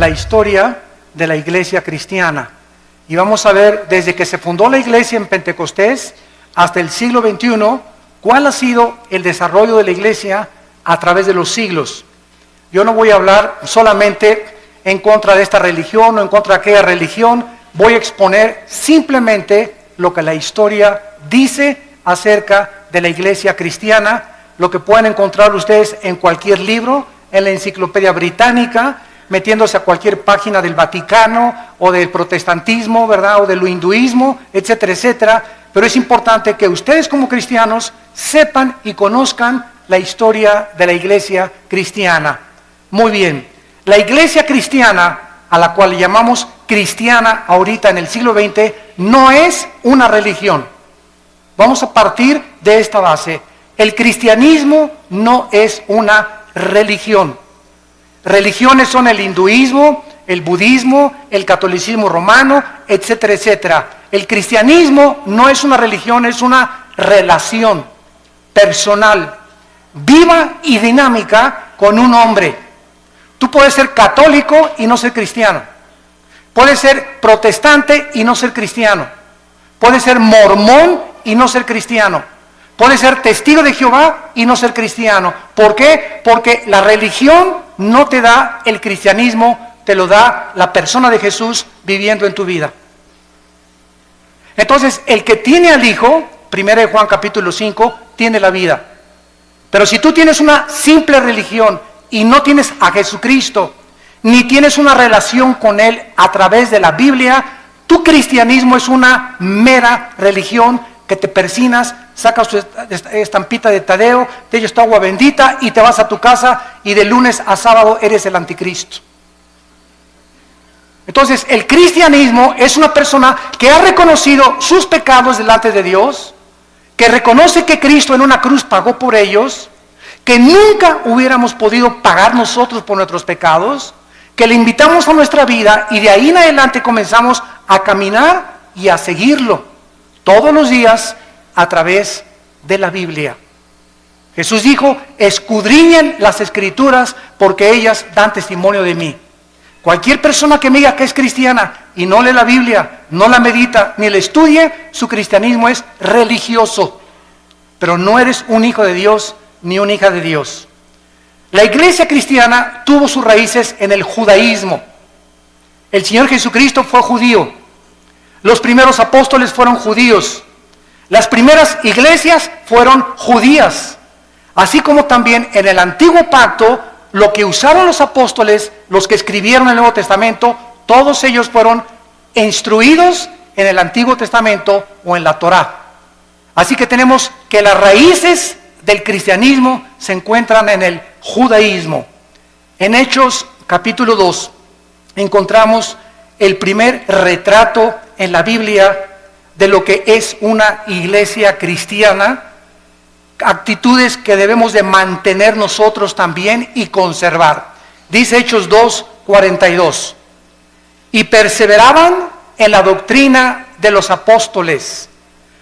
la historia de la iglesia cristiana. Y vamos a ver desde que se fundó la iglesia en Pentecostés hasta el siglo XXI, cuál ha sido el desarrollo de la iglesia a través de los siglos. Yo no voy a hablar solamente en contra de esta religión o en contra de aquella religión, voy a exponer simplemente lo que la historia dice acerca de la iglesia cristiana, lo que pueden encontrar ustedes en cualquier libro, en la Enciclopedia Británica, metiéndose a cualquier página del Vaticano o del protestantismo, ¿verdad? O del hinduismo, etcétera, etcétera. Pero es importante que ustedes como cristianos sepan y conozcan la historia de la iglesia cristiana. Muy bien, la iglesia cristiana, a la cual llamamos cristiana ahorita en el siglo XX, no es una religión. Vamos a partir de esta base. El cristianismo no es una religión. Religiones son el hinduismo, el budismo, el catolicismo romano, etcétera, etcétera. El cristianismo no es una religión, es una relación personal, viva y dinámica con un hombre. Tú puedes ser católico y no ser cristiano. Puedes ser protestante y no ser cristiano. Puedes ser mormón y no ser cristiano. Puedes ser testigo de Jehová y no ser cristiano. ¿Por qué? Porque la religión no te da el cristianismo, te lo da la persona de Jesús viviendo en tu vida. Entonces, el que tiene al Hijo, 1 Juan capítulo 5, tiene la vida. Pero si tú tienes una simple religión y no tienes a Jesucristo, ni tienes una relación con Él a través de la Biblia, tu cristianismo es una mera religión que te persinas, sacas tu estampita de Tadeo, te echas tu agua bendita y te vas a tu casa y de lunes a sábado eres el anticristo. Entonces, el cristianismo es una persona que ha reconocido sus pecados delante de Dios, que reconoce que Cristo en una cruz pagó por ellos, que nunca hubiéramos podido pagar nosotros por nuestros pecados, que le invitamos a nuestra vida y de ahí en adelante comenzamos a caminar y a seguirlo todos los días a través de la Biblia. Jesús dijo, escudriñen las Escrituras porque ellas dan testimonio de mí. Cualquier persona que me diga que es cristiana y no lee la Biblia, no la medita, ni la estudie, su cristianismo es religioso. Pero no eres un hijo de Dios ni una hija de Dios. La iglesia cristiana tuvo sus raíces en el judaísmo. El Señor Jesucristo fue judío. Los primeros apóstoles fueron judíos. Las primeras iglesias fueron judías. Así como también en el antiguo pacto, lo que usaron los apóstoles, los que escribieron el Nuevo Testamento, todos ellos fueron instruidos en el Antiguo Testamento o en la Torá. Así que tenemos que las raíces del cristianismo se encuentran en el judaísmo. En Hechos capítulo 2 encontramos el primer retrato en la Biblia de lo que es una iglesia cristiana, actitudes que debemos de mantener nosotros también y conservar. Dice Hechos 2:42, y perseveraban en la doctrina de los apóstoles.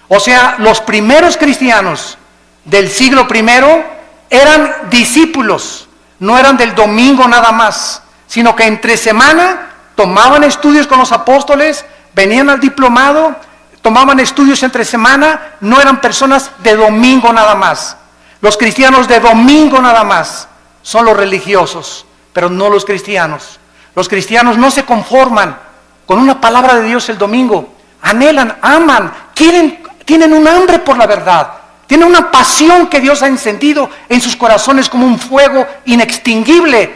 O sea, los primeros cristianos del siglo I eran discípulos, no eran del domingo nada más, sino que entre semana tomaban estudios con los apóstoles, venían al diplomado, tomaban estudios entre semana, no eran personas de domingo nada más. Los cristianos de domingo nada más son los religiosos, pero no los cristianos. Los cristianos no se conforman con una palabra de Dios el domingo, anhelan, aman, tienen un hambre por la verdad, tienen una pasión que Dios ha encendido en sus corazones como un fuego inextinguible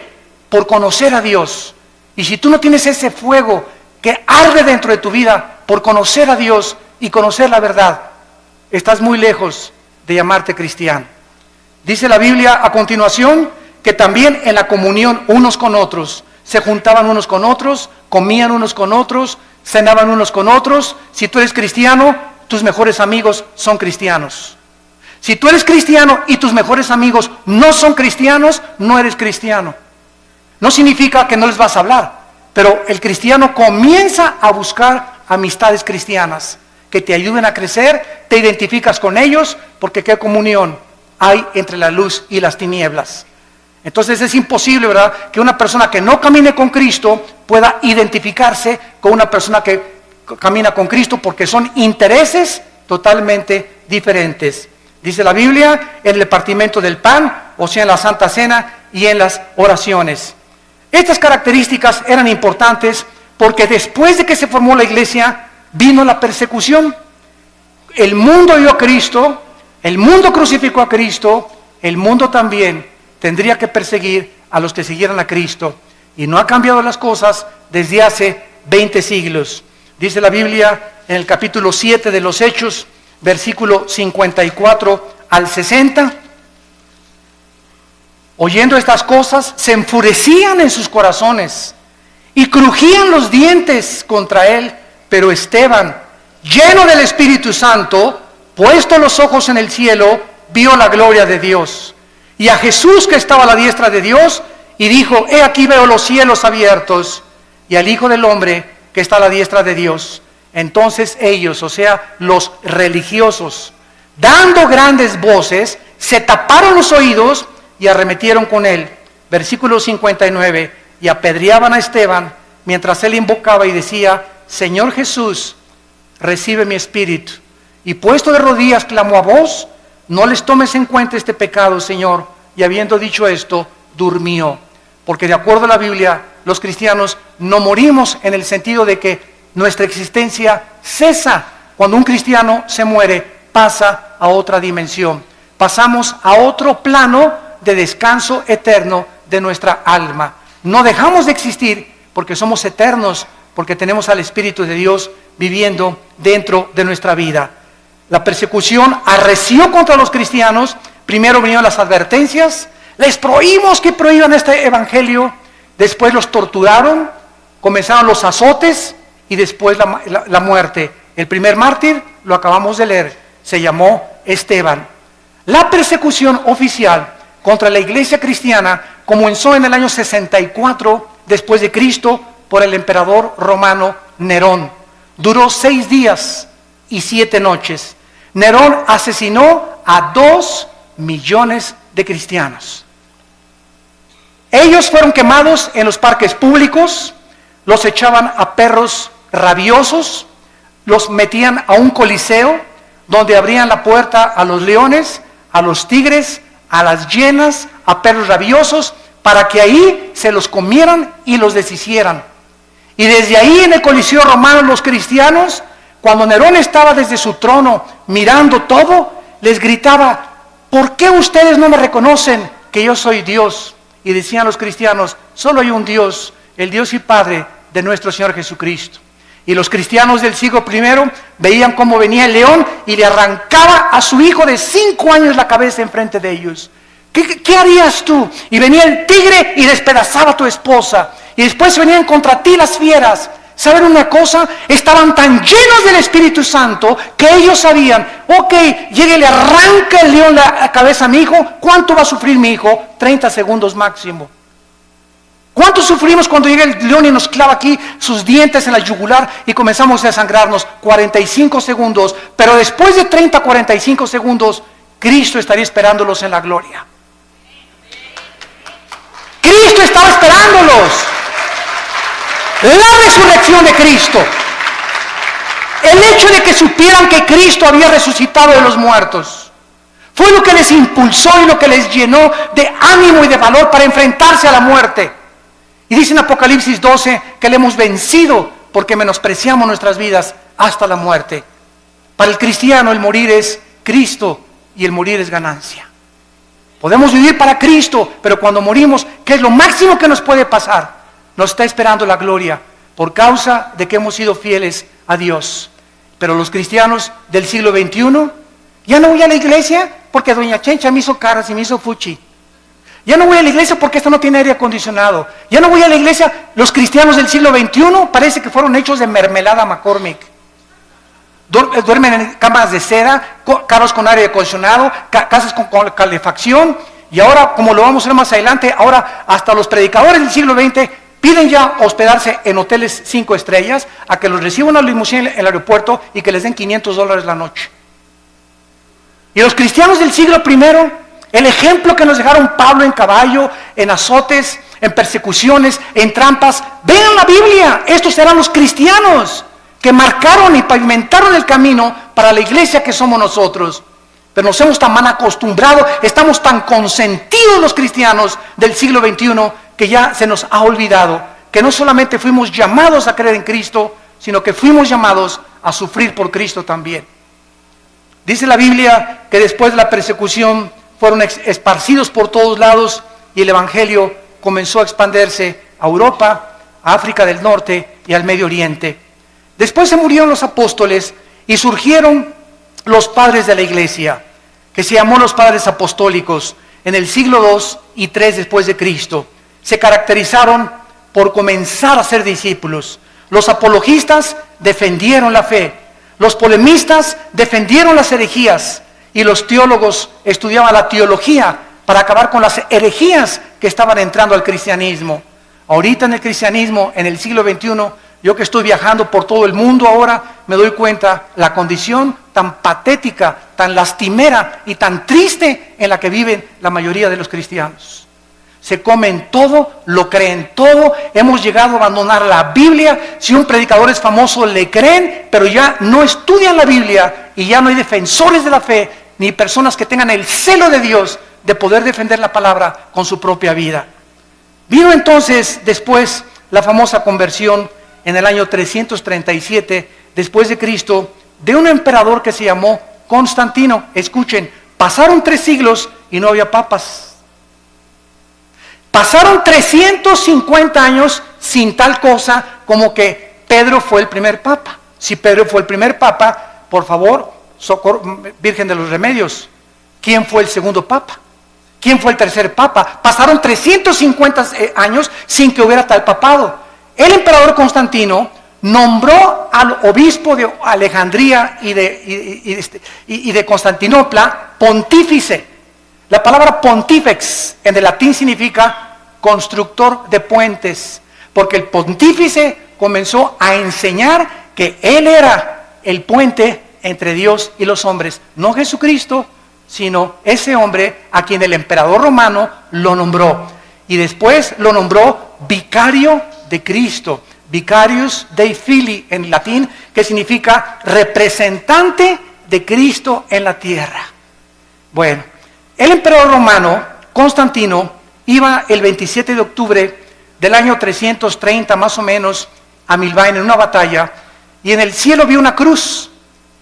por conocer a Dios. Y si tú no tienes ese fuego que arde dentro de tu vida por conocer a Dios y conocer la verdad, estás muy lejos de llamarte cristiano. Dice la Biblia a continuación que también en la comunión unos con otros, se juntaban unos con otros, comían unos con otros, cenaban unos con otros. Si tú eres cristiano, tus mejores amigos son cristianos. Si tú eres cristiano y tus mejores amigos no son cristianos, no eres cristiano. No significa que no les vas a hablar, pero el cristiano comienza a buscar amistades cristianas que te ayuden a crecer, te identificas con ellos, porque qué comunión hay entre la luz y las tinieblas. Entonces es imposible, ¿verdad?, que una persona que no camine con Cristo pueda identificarse con una persona que camina con Cristo, porque son intereses totalmente diferentes. Dice la Biblia, en el partimiento del pan, o sea, en la Santa Cena y en las oraciones. Estas características eran importantes porque después de que se formó la iglesia, vino la persecución. El mundo dio a Cristo, el mundo crucificó a Cristo, el mundo también tendría que perseguir a los que siguieran a Cristo. Y no ha cambiado las cosas desde hace 20 siglos. Dice la Biblia en el capítulo 7 de los Hechos, versículo 54 al 60. Oyendo estas cosas, se enfurecían en sus corazones y crujían los dientes contra él. Pero Esteban, lleno del Espíritu Santo, puesto los ojos en el cielo, vio la gloria de Dios y a Jesús que estaba a la diestra de Dios, y dijo: he aquí veo los cielos abiertos y al Hijo del Hombre que está a la diestra de Dios. Entonces ellos, o sea, los religiosos, dando grandes voces, se taparon los oídos y arremetieron con él. Versículo 59, y apedreaban a Esteban mientras él invocaba y decía: Señor Jesús, recibe mi espíritu. Y puesto de rodillas clamó a voz: no les tomes en cuenta este pecado, Señor. Y habiendo dicho esto, durmió. Porque de acuerdo a la Biblia, los cristianos no morimos en el sentido de que nuestra existencia cesa. Cuando un cristiano se muere, pasa a otra dimensión. Pasamos a otro plano de descanso eterno de nuestra alma. No dejamos de existir porque somos eternos, porque tenemos al Espíritu de Dios viviendo dentro de nuestra vida. La persecución arreció contra los cristianos. Primero vinieron las advertencias, les prohibimos que prohíban este evangelio. Después los torturaron, comenzaron los azotes y después la muerte. El primer mártir, lo acabamos de leer, se llamó Esteban. La persecución oficial contra la iglesia cristiana comenzó en el año 64 después de Cristo por el emperador romano Nerón. Duró 6 días y 7 noches. Nerón asesinó a 2 millones de cristianos. Ellos fueron quemados en los parques públicos, los echaban a perros rabiosos, los metían a un coliseo donde abrían la puerta a los leones, a los tigres, a las hienas, a perros rabiosos, para que ahí se los comieran y los deshicieran. Y desde ahí en el coliseo romano los cristianos, cuando Nerón estaba desde su trono mirando todo, les gritaba: ¿por qué ustedes no me reconocen que yo soy Dios? Y decían los cristianos: solo hay un Dios, el Dios y Padre de nuestro Señor Jesucristo. Y los cristianos del siglo I veían cómo venía el león y le arrancaba a su hijo de 5 años la cabeza enfrente de ellos. ¿Qué harías tú? Y venía el tigre y despedazaba a tu esposa. Y después venían contra ti las fieras. ¿Saben una cosa? Estaban tan llenos del Espíritu Santo que ellos sabían: ok, llegue y le arranca el león la cabeza a mi hijo. ¿Cuánto va a sufrir mi hijo? 30 segundos máximo. ¿Cuánto sufrimos cuando llega el león y nos clava aquí sus dientes en la yugular y comenzamos a desangrarnos? 45 segundos. Pero después de 30, 45 segundos, Cristo estaría esperándolos en la gloria. Cristo estaba esperándolos. La resurrección de Cristo, el hecho de que supieran que Cristo había resucitado de los muertos, fue lo que les impulsó y lo que les llenó de ánimo y de valor para enfrentarse a la muerte. Y dice en Apocalipsis 12 que le hemos vencido porque menospreciamos nuestras vidas hasta la muerte. Para el cristiano el morir es Cristo y el morir es ganancia. Podemos vivir para Cristo, pero cuando morimos, ¿qué es lo máximo que nos puede pasar? Nos está esperando la gloria por causa de que hemos sido fieles a Dios. Pero los cristianos del siglo XXI, ya no voy a la iglesia porque doña Chencha me hizo caras y me hizo fuchi. Ya no voy a la iglesia porque esta no tiene aire acondicionado. Ya no voy a la iglesia. Los cristianos del siglo XXI parece que fueron hechos de mermelada McCormick. Duermen en camas de seda, carros con aire acondicionado, casas con calefacción. Y ahora, como lo vamos a ver más adelante, ahora hasta los predicadores del siglo XX piden ya hospedarse en hoteles 5 estrellas, a que los reciba una limusina en el aeropuerto y que les den $500 la noche. Y los cristianos del siglo I El ejemplo que nos dejaron Pablo en caballo, en azotes, en persecuciones, en trampas. Vean la Biblia, estos eran los cristianos que marcaron y pavimentaron el camino para la iglesia que somos nosotros. Pero nos hemos tan mal acostumbrado, estamos tan consentidos los cristianos del siglo XXI que ya se nos ha olvidado que no solamente fuimos llamados a creer en Cristo, sino que fuimos llamados a sufrir por Cristo también. Dice la Biblia que después de la persecución fueron esparcidos por todos lados y el Evangelio comenzó a expandirse a Europa, a África del Norte y al Medio Oriente. Después se murieron los apóstoles y surgieron los padres de la iglesia, que se llamó los padres apostólicos en el siglo II y III después de Cristo. Se caracterizaron por comenzar a ser discípulos. Los apologistas defendieron la fe, los polemistas defendieron las herejías y los teólogos estudiaban la teología para acabar con las herejías que estaban entrando al cristianismo. Ahorita en el cristianismo, en el siglo XXI, yo que estoy viajando por todo el mundo ahora, me doy cuenta la condición tan patética, tan lastimera y tan triste en la que viven la mayoría de los cristianos. Se comen todo, lo creen todo, hemos llegado a abandonar la Biblia. Si un predicador es famoso, le creen, pero ya no estudian la Biblia y ya no hay defensores de la fe, ni personas que tengan el celo de Dios de poder defender la palabra con su propia vida. Vino entonces después la famosa conversión en el año 337 después de Cristo de un emperador que se llamó Constantino. Escuchen, pasaron 3 siglos y no había papas. Pasaron 350 años sin tal cosa como que Pedro fue el primer papa. Si Pedro fue el primer papa, por favor, Virgen de los Remedios, ¿quién fue el segundo papa? ¿Quién fue el tercer papa? Pasaron 350 años sin que hubiera tal papado. El emperador Constantino nombró al obispo de Alejandría y de Constantinopla pontífice. La palabra pontífex en el latín significa constructor de puentes, porque el pontífice comenzó a enseñar que él era el puente entre Dios y los hombres, no Jesucristo, sino ese hombre a quien el emperador romano lo nombró. Y después lo nombró vicario de Cristo, vicarius Dei Filii en latín, que significa representante de Cristo en la tierra. Bueno, el emperador romano, Constantino, iba el 27 de octubre del año 330 más o menos a Milvain en una batalla, y en el cielo vio una cruz.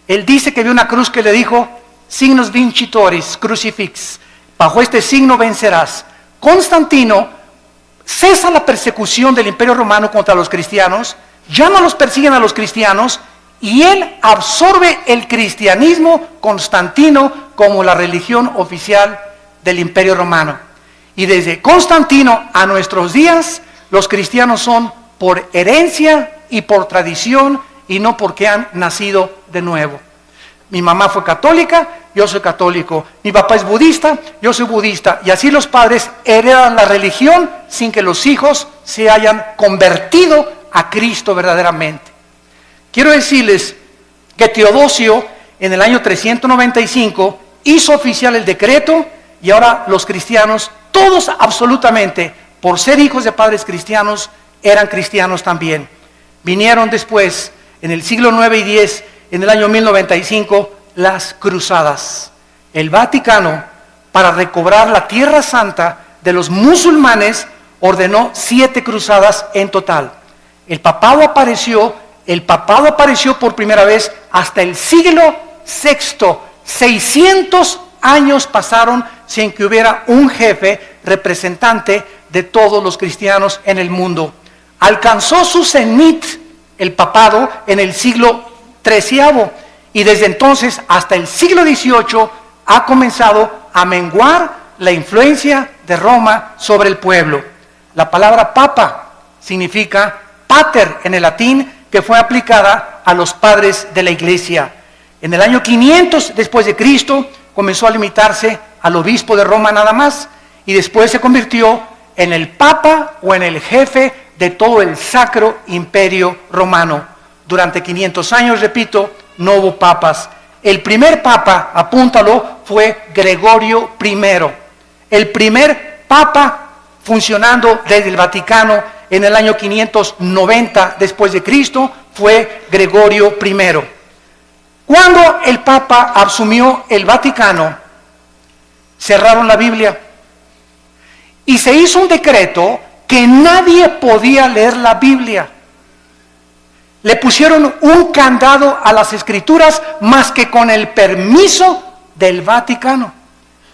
Él dice que vio una cruz que le dijo, signos vincitoris, crucifix, bajo este signo vencerás. Constantino cesa la persecución del Imperio Romano contra los cristianos, ya no los persiguen a los cristianos, y él absorbe el cristianismo constantino como la religión oficial del Imperio Romano. Y desde Constantino a nuestros días, los cristianos son por herencia y por tradición y no porque han nacido de nuevo. Mi mamá fue católica, yo soy católico. Mi papá es budista, yo soy budista. Y así los padres heredan la religión sin que los hijos se hayan convertido a Cristo verdaderamente. Quiero decirles que Teodosio en el año 395 hizo oficial el decreto y ahora los cristianos, todos absolutamente, por ser hijos de padres cristianos, eran cristianos también. Vinieron después, en el siglo IX y X, en el año 1095, las cruzadas. El Vaticano, para recobrar la Tierra Santa de los musulmanes, ordenó 7 cruzadas en total. El papado apareció por primera vez hasta el siglo VI. 600 años pasaron sin que hubiera un jefe representante de todos los cristianos en el mundo. Alcanzó su cenit el papado en el siglo XIII y desde entonces hasta el siglo XVIII ha comenzado a menguar la influencia de Roma sobre el pueblo. La palabra papa significa pater en el latín, que fue aplicada a los padres de la iglesia. En el año 500 después de Cristo comenzó a limitarse al obispo de Roma nada más y después se convirtió en el papa o en el jefe de todo el sacro imperio romano. Durante 500 años, repito, no hubo papas. El primer papa, apúntalo, fue Gregorio I. El primer papa funcionando desde el Vaticano en el año 590 después de Cristo fue Gregorio I. Cuando el papa asumió el Vaticano, cerraron la Biblia y se hizo un decreto que nadie podía leer la Biblia. Le pusieron un candado a las escrituras más que con el permiso del Vaticano.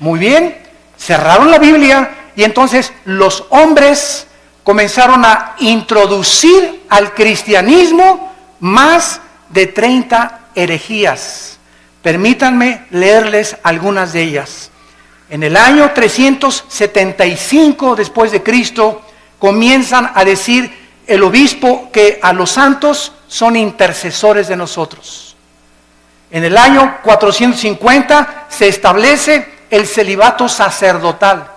Muy bien, cerraron la Biblia y entonces los hombres comenzaron a introducir al cristianismo más de 30 herejías. Permítanme leerles algunas de ellas. En el año 375 después de Cristo comienzan a decir el obispo que a los santos son intercesores de nosotros. En el año 450 se establece el celibato sacerdotal,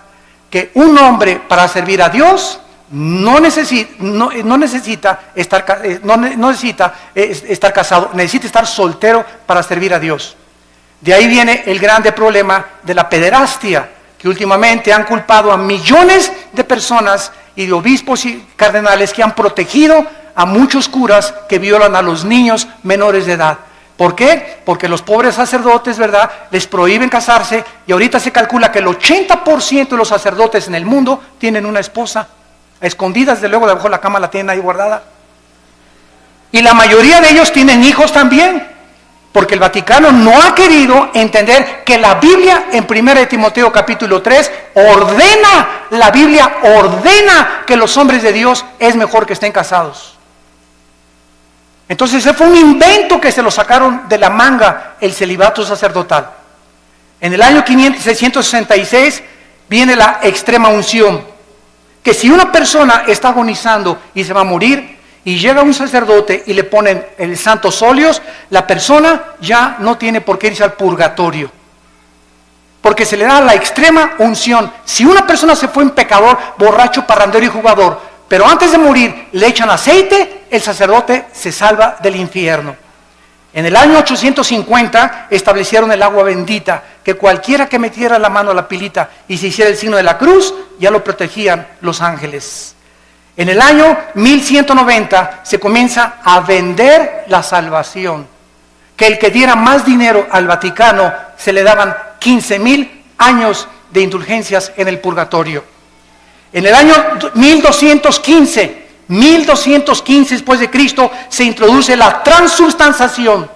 que un hombre para servir a Dios no necesita estar casado, necesita estar soltero para servir a Dios. De ahí viene el grande problema de la pederastia, que últimamente han culpado a millones de personas y de obispos y cardenales que han protegido a muchos curas que violan a los niños menores de edad. ¿Por qué? Porque los pobres sacerdotes, ¿verdad?, les prohíben casarse y ahorita se calcula que el 80% de los sacerdotes en el mundo tienen una esposa. A escondidas, de luego, debajo de la cama la tienen ahí guardada. Y la mayoría de ellos tienen hijos también, porque el Vaticano no ha querido entender que la Biblia, en 1 Timoteo capítulo 3, la Biblia ordena que los hombres de Dios es mejor que estén casados. Entonces ese fue un invento que se lo sacaron de la manga, el celibato sacerdotal. En el año 666 viene la extrema unción, que si una persona está agonizando y se va a morir, y llega un sacerdote y le ponen el santos óleos, la persona ya no tiene por qué irse al purgatorio, porque se le da la extrema unción. Si una persona se fue un pecador, borracho, parrandero y jugador, pero antes de morir le echan aceite, el sacerdote se salva del infierno. En el año 850 establecieron el agua bendita, que cualquiera que metiera la mano a la pilita y se hiciera el signo de la cruz, ya lo protegían los ángeles. En el año 1190 se comienza a vender la salvación, que el que diera más dinero al Vaticano se le daban 15,000 años de indulgencias en el purgatorio. En el año 1215 después de Cristo, se introduce la transubstanciación,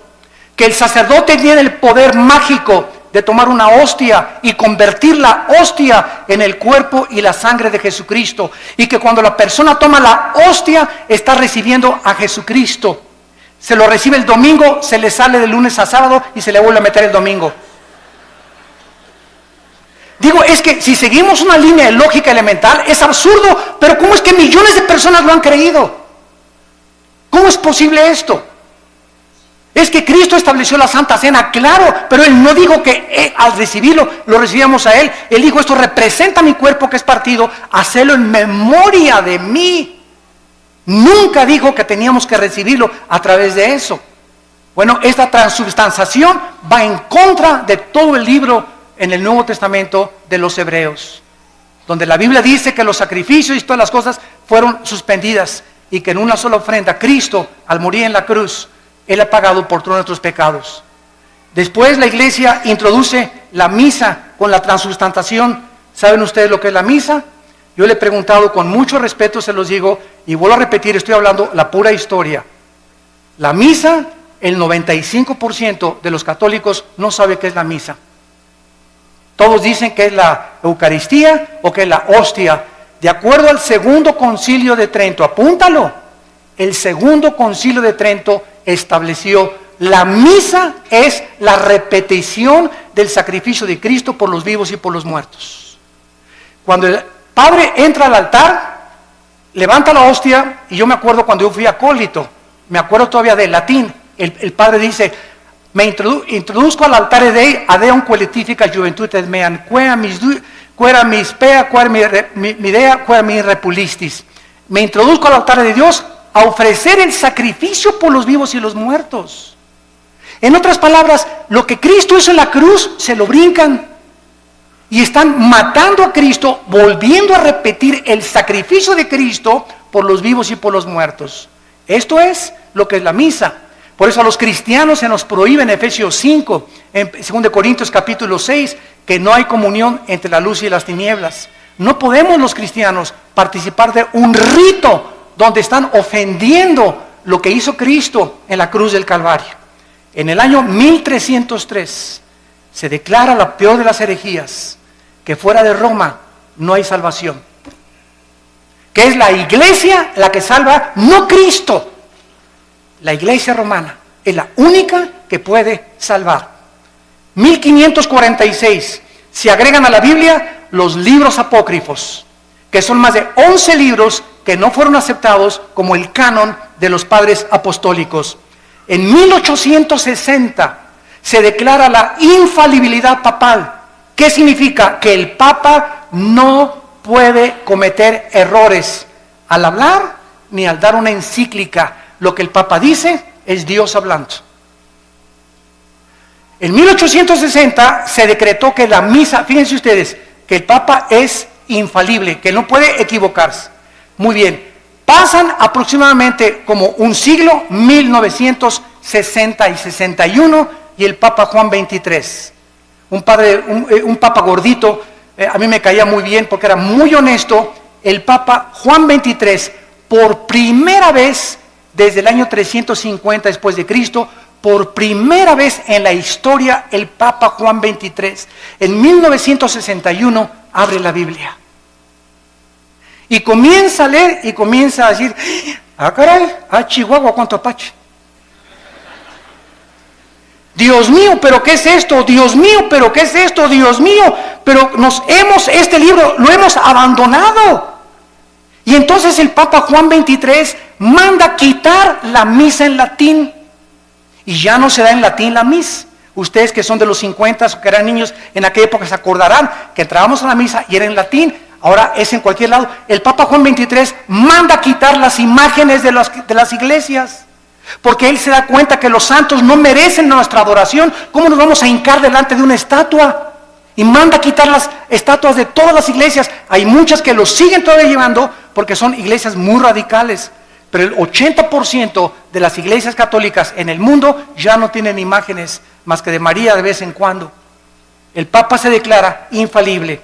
que el sacerdote tiene el poder mágico de tomar una hostia y convertir la hostia en el cuerpo y la sangre de Jesucristo, y que cuando la persona toma la hostia está recibiendo a Jesucristo. Se lo recibe el domingo, se le sale de lunes a sábado y se le vuelve a meter el domingo. Digo, es que si seguimos una línea de lógica elemental es absurdo, pero ¿cómo es que millones de personas lo han creído? ¿Cómo es posible esto? Es que Cristo estableció la Santa Cena, claro, pero Él no dijo que al recibirlo, lo recibíamos a Él. Él dijo, esto representa mi cuerpo que es partido, hacelo en memoria de mí. Nunca dijo que teníamos que recibirlo a través de eso. Bueno, esta transubstanciación va en contra de todo el libro en el Nuevo Testamento de los Hebreos, donde la Biblia dice que los sacrificios y todas las cosas fueron suspendidas y que en una sola ofrenda, Cristo, al morir en la cruz, Él ha pagado por todos nuestros pecados. Después la iglesia introduce la misa con la transubstanciación. ¿Saben ustedes lo que es la misa? Yo le he preguntado con mucho respeto, se los digo, y vuelvo a repetir, estoy hablando la pura historia. La misa, el 95% de los católicos no sabe qué es la misa. Todos dicen que es la Eucaristía o que es la hostia. De acuerdo al Segundo Concilio de Trento, apúntalo, el Segundo Concilio de Trento estableció la misa es la repetición del sacrificio de Cristo por los vivos y por los muertos. Cuando el padre entra al altar, levanta la hostia, y yo me acuerdo cuando yo fui acólito, me acuerdo todavía del latín, el padre dice, me introduzco al altar de adeum qualifica juventudes meam, quera mis pea, quera mi idea, quera mi repulistis. Me introduzco al altar de Dios a ofrecer el sacrificio por los vivos y los muertos. En otras palabras, lo que Cristo hizo en la cruz, se lo brincan. y están matando a Cristo, volviendo a repetir el sacrificio de Cristo por los vivos y por los muertos. Esto es lo que es la misa. Por eso a los cristianos se nos prohíbe en Efesios 5, en 2 Corintios capítulo 6, que no hay comunión entre la luz y las tinieblas. No podemos los cristianos participar de un rito donde están ofendiendo lo que hizo Cristo en la cruz del Calvario. En el año 1303 se declara la peor de las herejías, que fuera de Roma no hay salvación. Que es la iglesia la que salva, no Cristo. La iglesia romana es la única que puede salvar. 1546 se agregan a la Biblia los libros apócrifos, que son más de 11 libros que no fueron aceptados como el canon de los padres apostólicos. En 1860 se declara la infalibilidad papal. ¿Qué significa? Que el Papa no puede cometer errores al hablar ni al dar una encíclica. Lo que el Papa dice es Dios hablando. En 1860 se decretó que la misa, fíjense ustedes, que el Papa es infalible, que no puede equivocarse. Muy bien, pasan aproximadamente como un siglo, 1960 y 61, y el Papa Juan XXIII, un Papa gordito, a mí me caía muy bien porque era muy honesto. El Papa Juan XXIII, por primera vez desde el año 350 después de Cristo, por primera vez en la historia, el Papa Juan XXIII, en 1961, abre la Biblia. Y comienza a leer y comienza a decir, ah caray, ah Chihuahua, cuánto apache. Dios mío, pero ¿qué es esto? Dios mío, pero ¿qué es esto? Dios mío, pero este libro lo hemos abandonado. Y entonces el Papa Juan XXIII manda quitar la misa en latín. Y ya no se da en latín la misa. Ustedes que son de los 50 o que eran niños en aquella época se acordarán que entrábamos a la misa y era en latín. Ahora es en cualquier lado. El Papa Juan XXIII manda quitar las imágenes de las iglesias. Porque él se da cuenta que los santos no merecen nuestra adoración. ¿Cómo nos vamos a hincar delante de una estatua? Y manda quitar las estatuas de todas las iglesias. Hay muchas que lo siguen todavía llevando porque son iglesias muy radicales. Pero el 80% de las iglesias católicas en el mundo ya no tienen imágenes más que de María de vez en cuando. El Papa se declara infalible.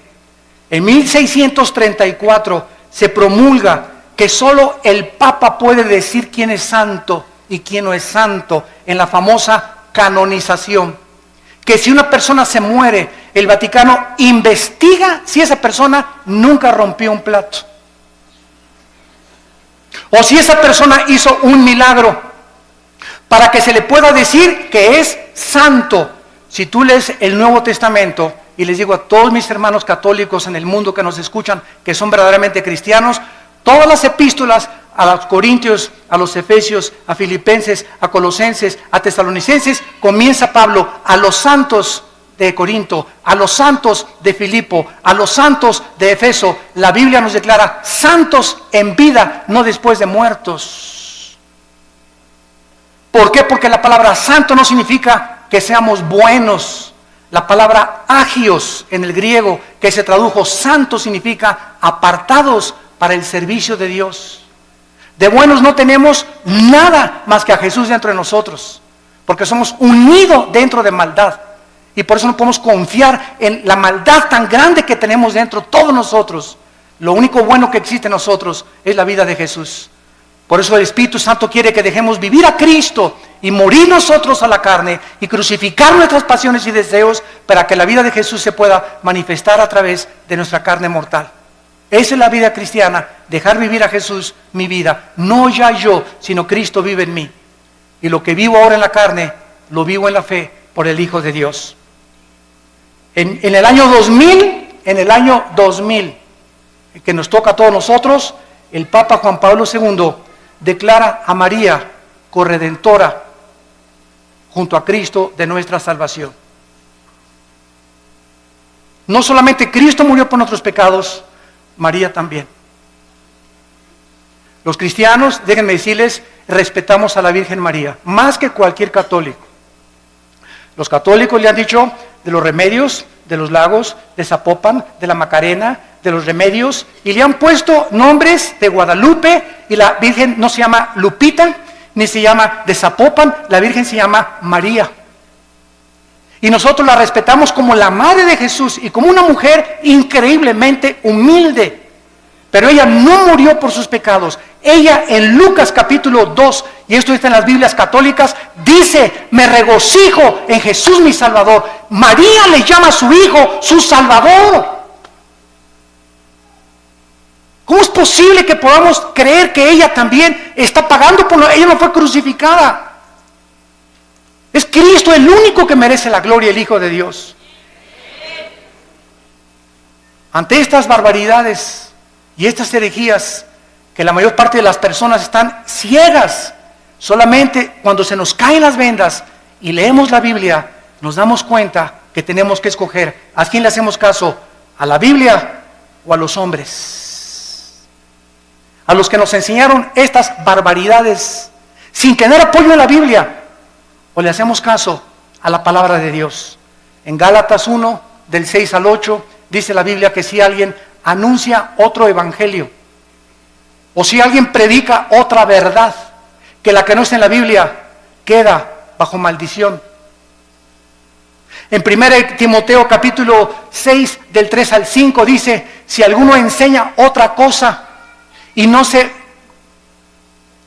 En 1634 se promulga que solo el Papa puede decir quién es santo y quién no es santo en la famosa canonización. Que si una persona se muere, el Vaticano investiga si esa persona nunca rompió un plato. O si esa persona hizo un milagro, para que se le pueda decir que es santo. Si tú lees el Nuevo Testamento, y les digo a todos mis hermanos católicos en el mundo que nos escuchan, que son verdaderamente cristianos, todas las epístolas a los Corintios, a los Efesios, a Filipenses, a Colosenses, a Tesalonicenses, comienza Pablo a los santos de Corinto, a los santos de Filipo, a los santos de Efeso. La Biblia nos declara santos en vida, no después de muertos. ¿Por qué? Porque la palabra santo no significa que seamos buenos. La palabra agios en el griego, que se tradujo santo, significa apartados para el servicio de Dios. De buenos no tenemos nada más que a Jesús dentro de nosotros, porque somos unidos dentro de maldad. Y por eso no podemos confiar en la maldad tan grande que tenemos dentro todos nosotros. Lo único bueno que existe en nosotros es la vida de Jesús. Por eso el Espíritu Santo quiere que dejemos vivir a Cristo y morir nosotros a la carne y crucificar nuestras pasiones y deseos para que la vida de Jesús se pueda manifestar a través de nuestra carne mortal. Esa es la vida cristiana, dejar vivir a Jesús mi vida. No ya yo, sino Cristo vive en mí. Y lo que vivo ahora en la carne, lo vivo en la fe por el Hijo de Dios. En el año 2000, que nos toca a todos nosotros, el Papa Juan Pablo II declara a María corredentora junto a Cristo de nuestra salvación. No solamente Cristo murió por nuestros pecados, María también. Los cristianos, déjenme decirles, respetamos a la Virgen María, más que cualquier católico. Los católicos le han dicho de los remedios de los Lagos, de Zapopan, de la Macarena, de los Remedios, y le han puesto nombres de Guadalupe, y la Virgen no se llama Lupita, ni se llama de Zapopan, la Virgen se llama María. Y nosotros la respetamos como la madre de Jesús y como una mujer increíblemente humilde. Pero ella no murió por sus pecados. Ella en Lucas capítulo 2, y esto está en las Biblias católicas, dice: me regocijo en Jesús mi Salvador. María le llama a su hijo su Salvador. ¿Cómo es posible que podamos creer que ella también está pagando por lo? Ella no fue crucificada. Es Cristo el único que merece la gloria, el Hijo de Dios. Ante estas barbaridades y estas herejías, que la mayor parte de las personas están ciegas, solamente cuando se nos caen las vendas y leemos la Biblia, nos damos cuenta que tenemos que escoger a quién le hacemos caso, a la Biblia o a los hombres, a los que nos enseñaron estas barbaridades sin tener apoyo en la Biblia, o le hacemos caso a la palabra de Dios. En Gálatas 1, del 6 al 8, dice la Biblia que si alguien anuncia otro evangelio, o si alguien predica otra verdad que la que no está en la Biblia, queda bajo maldición. En 1 Timoteo capítulo 6, del 3 al 5, dice: si alguno enseña otra cosa y no se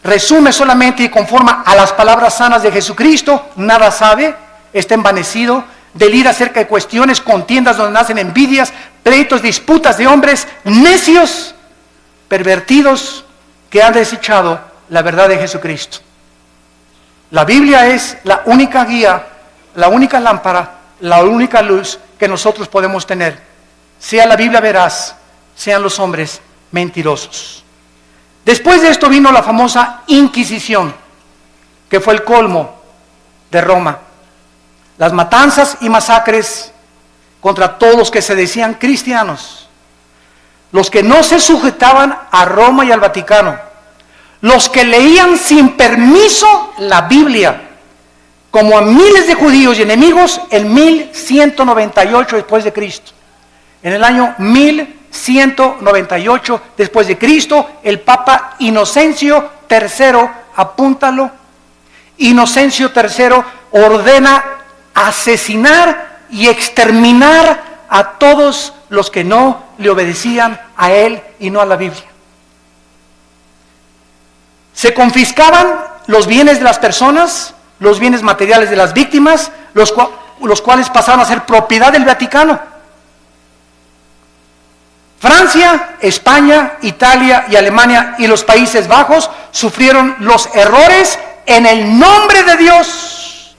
resume solamente y conforma a las palabras sanas de Jesucristo, nada sabe, está envanecido, delira acerca de cuestiones, contiendas donde nacen envidias, pleitos, disputas de hombres necios, pervertidos, que han desechado la verdad de Jesucristo. La Biblia es la única guía, la única lámpara, la única luz que nosotros podemos tener. Sea la Biblia veraz, sean los hombres mentirosos. Después de esto vino la famosa Inquisición, que fue el colmo de Roma. Las matanzas y masacres contra todos los que se decían cristianos, los que no se sujetaban a Roma y al Vaticano, los que leían sin permiso la Biblia, como a miles de judíos y enemigos en 1198 después de Cristo. En el año 1198 después de Cristo, el Papa Inocencio III, apúntalo, Inocencio III ordena asesinar y exterminar a todos los que no le obedecían a él y no a la Biblia. Se confiscaban los bienes de las personas, los bienes materiales de las víctimas, los cuales pasaron a ser propiedad del Vaticano. Francia, España, Italia y Alemania y los Países Bajos sufrieron los errores en el nombre de Dios.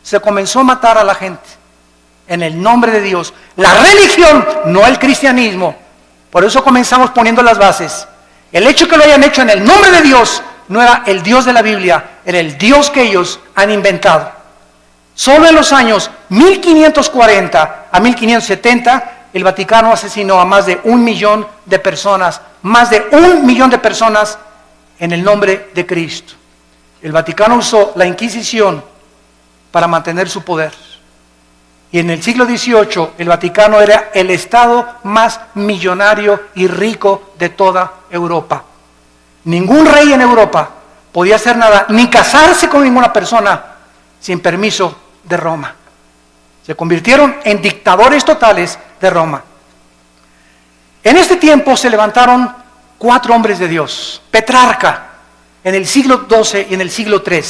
Se comenzó a matar a la gente en el nombre de Dios. La religión, no el cristianismo. Por eso comenzamos poniendo las bases. El hecho que lo hayan hecho en el nombre de Dios no era el Dios de la Biblia, era el Dios que ellos han inventado. Solo en los años 1540 a 1570, el Vaticano asesinó a más de 1 millón de personas, más de 1 millón de personas en el nombre de Cristo. El Vaticano usó la Inquisición para mantener su poder. Y en el siglo XVIII, el Vaticano era el estado más millonario y rico de toda Europa. Ningún rey en Europa podía hacer nada, ni casarse con ninguna persona sin permiso de Roma. Se convirtieron en dictadores totales de Roma. En este tiempo se levantaron 4 hombres de Dios. Petrarca, en el siglo XII y en el siglo III,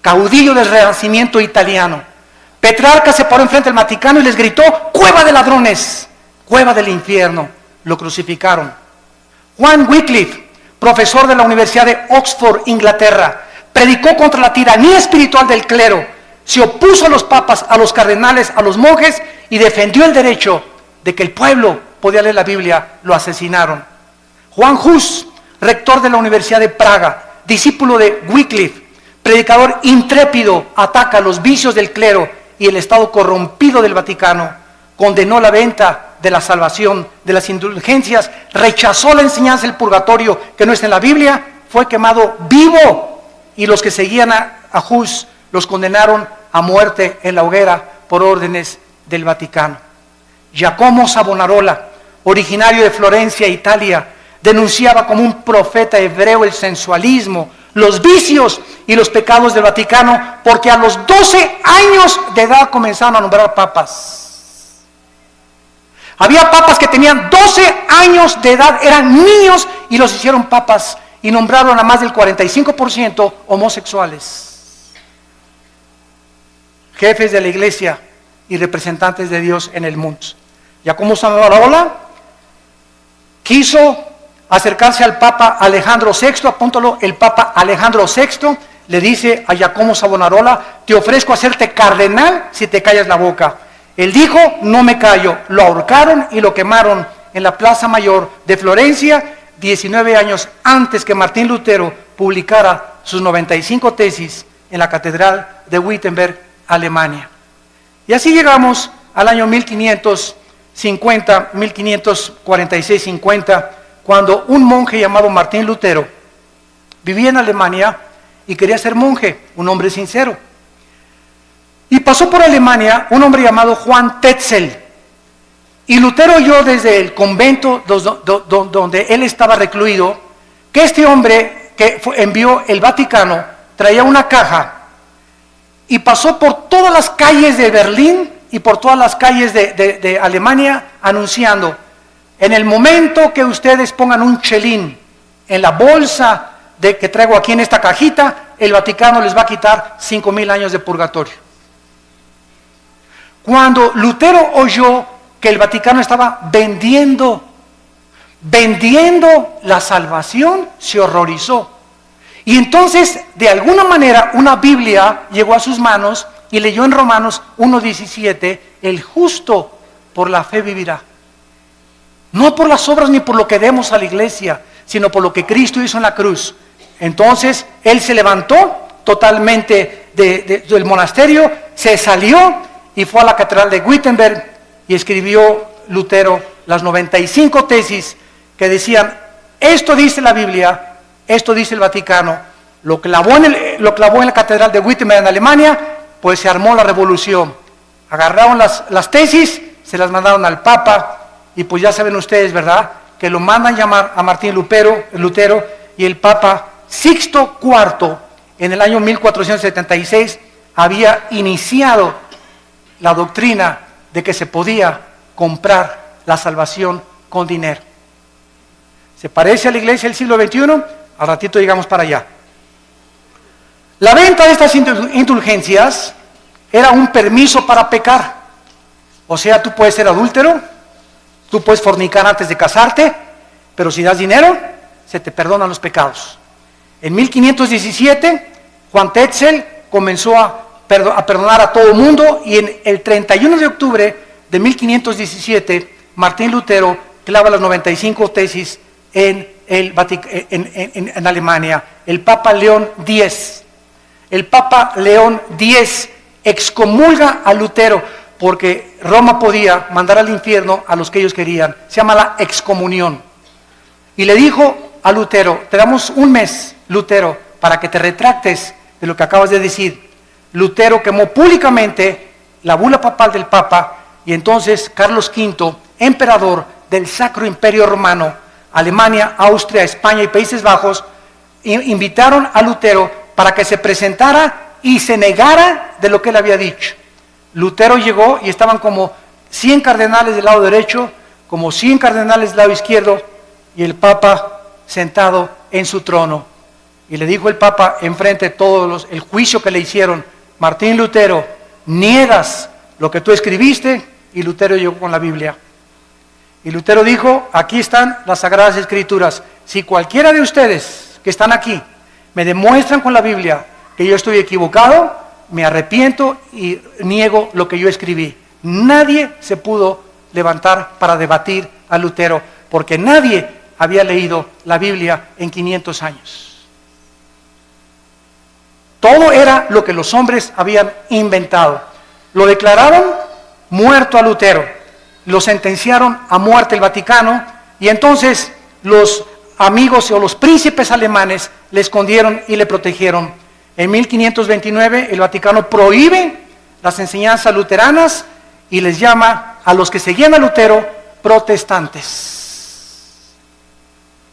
caudillo del Renacimiento italiano. Petrarca se paró enfrente del Vaticano y les gritó: cueva de ladrones, cueva del infierno. Lo crucificaron. Juan Wycliffe, profesor de la Universidad de Oxford, Inglaterra, predicó contra la tiranía espiritual del clero, se opuso a los papas, a los cardenales, a los monjes y defendió el derecho de que el pueblo podía leer la Biblia. Lo asesinaron. Juan Hus, rector de la Universidad de Praga, discípulo de Wycliffe, predicador intrépido, ataca los vicios del clero y el estado corrompido del Vaticano, condenó la venta de la salvación, de las indulgencias, rechazó la enseñanza del purgatorio que no está en la Biblia, fue quemado vivo, y los que seguían a Hus los condenaron a muerte en la hoguera por órdenes del Vaticano. Giacomo Savonarola, originario de Florencia, Italia, denunciaba como un profeta hebreo el sensualismo, los vicios y los pecados del Vaticano, porque a los 12 años de edad comenzaron a nombrar papas. Había papas que tenían 12 años de edad, eran niños y los hicieron papas y nombraron a más del 45% homosexuales. Jefes de la iglesia y representantes de Dios en el mundo. Giacomo Savonarola quiso acercarse al Papa Alejandro VI, apúntalo, el Papa Alejandro VI le dice a Giacomo Savonarola: te ofrezco hacerte cardenal si te callas la boca. Él dijo: no me callo. Lo ahorcaron y lo quemaron en la Plaza Mayor de Florencia, 19 años antes que Martín Lutero publicara sus 95 tesis en la Catedral de Wittenberg, Alemania. Y así llegamos al año 1546-50, cuando un monje llamado Martín Lutero vivía en Alemania y quería ser monje, un hombre sincero. Y pasó por Alemania un hombre llamado Juan Tetzel. Y Lutero oyó desde el convento donde él estaba recluido que este hombre que envió el Vaticano traía una caja y pasó por todas las calles de Berlín y por todas las calles de Alemania anunciando: en el momento que ustedes pongan un chelín en la bolsa que traigo aquí en esta cajita, el Vaticano les va a quitar 5,000 años de purgatorio. Cuando Lutero oyó que el Vaticano estaba vendiendo la salvación, se horrorizó. Y entonces, de alguna manera, una Biblia llegó a sus manos y leyó en Romanos 1:17: el justo por la fe vivirá. No por las obras ni por lo que demos a la iglesia, sino por lo que Cristo hizo en la cruz. Entonces, él se levantó totalmente del monasterio, se salió y fue a la catedral de Wittenberg y escribió Lutero las 95 tesis que decían: esto dice la Biblia, esto dice el Vaticano. Lo clavó en la catedral de Wittenberg en Alemania, pues se armó la revolución. Agarraron las tesis, se las mandaron al Papa. Y pues ya saben ustedes, ¿verdad?, que lo mandan llamar a Martín Lutero, y el Papa Sixto IV, en el año 1476, había iniciado la doctrina de que se podía comprar la salvación con dinero. ¿Se parece a la iglesia del siglo XXI? Al ratito llegamos para allá. La venta de estas indulgencias era un permiso para pecar. O sea, tú puedes ser adúltero, tú puedes fornicar antes de casarte, pero si das dinero, se te perdonan los pecados. En 1517, Juan Tetzel comenzó a perdonar a todo el mundo, y en el 31 de octubre de 1517, Martín Lutero clava las 95 tesis en Alemania. El Papa León X excomulga a Lutero, porque Roma podía mandar al infierno a los que ellos querían. Se llama la excomunión. Y le dijo a Lutero: te damos un mes, Lutero, para que te retractes de lo que acabas de decir. Lutero quemó públicamente la bula papal del Papa, y entonces Carlos V, emperador del Sacro Imperio Romano, Alemania, Austria, España y Países Bajos, invitaron a Lutero para que se presentara y se negara de lo que él había dicho. Lutero llegó y estaban como 100 cardenales del lado derecho, como 100 cardenales del lado izquierdo, y el Papa sentado en su trono. Y le dijo el Papa, enfrente de todos el juicio que le hicieron: Martín Lutero, niegas lo que tú escribiste. Y Lutero llegó con la Biblia. Y Lutero dijo: aquí están las Sagradas Escrituras. Si cualquiera de ustedes que están aquí me demuestran con la Biblia que yo estoy equivocado, me arrepiento y niego lo que yo escribí. Nadie se pudo levantar para debatir a Lutero, porque nadie había leído la Biblia en 500 años. Todo era lo que los hombres habían inventado. Lo declararon muerto a Lutero, lo sentenciaron a muerte el Vaticano, y entonces los amigos o los príncipes alemanes le escondieron y le protegieron. En 1529 el Vaticano prohíbe las enseñanzas luteranas y les llama a los que seguían a Lutero protestantes.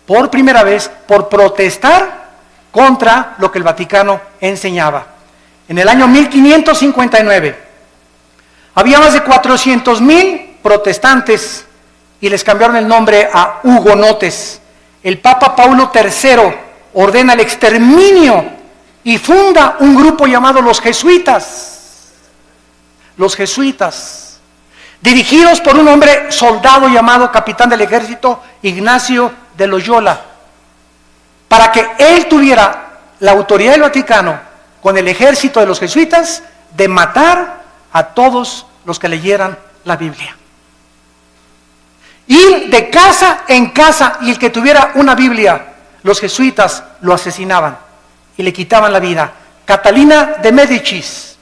Por primera vez, por protestar contra lo que el Vaticano enseñaba. En el año 1559 había más de 400,000 protestantes y les cambiaron el nombre a hugonotes. El Papa Paulo III ordena el exterminio y funda un grupo llamado los jesuitas. Los jesuitas, dirigidos por un hombre soldado llamado capitán del ejército Ignacio de Loyola, para que él tuviera la autoridad del Vaticano con el ejército de los jesuitas de matar a todos los que leyeran la Biblia. Ir de casa en casa, y el que tuviera una Biblia, los jesuitas lo asesinaban y le quitaban la vida. Catalina de Médicis,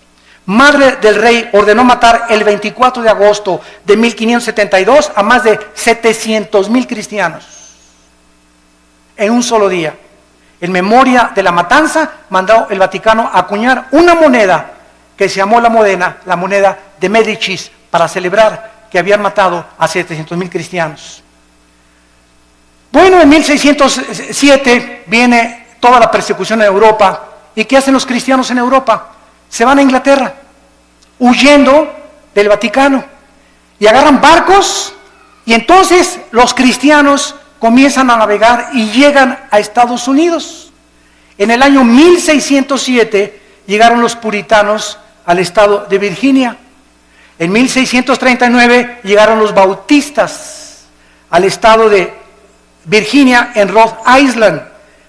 madre del rey, ordenó matar el 24 de agosto de 1572 a más de 700,000 cristianos en un solo día. En memoria de la matanza, mandó el Vaticano acuñar una moneda que se llamó la moneda de Médicis, para celebrar que habían matado a 700,000 cristianos. Bueno, en 1607 viene toda la persecución en Europa. ¿Y qué hacen los cristianos en Europa? Se van a Inglaterra, huyendo del Vaticano, y agarran barcos, y entonces los cristianos comienzan a navegar y llegan a Estados Unidos. En el año 1607 llegaron los puritanos al estado de Virginia. En 1639 llegaron los bautistas al estado de Virginia, en Rhode Island,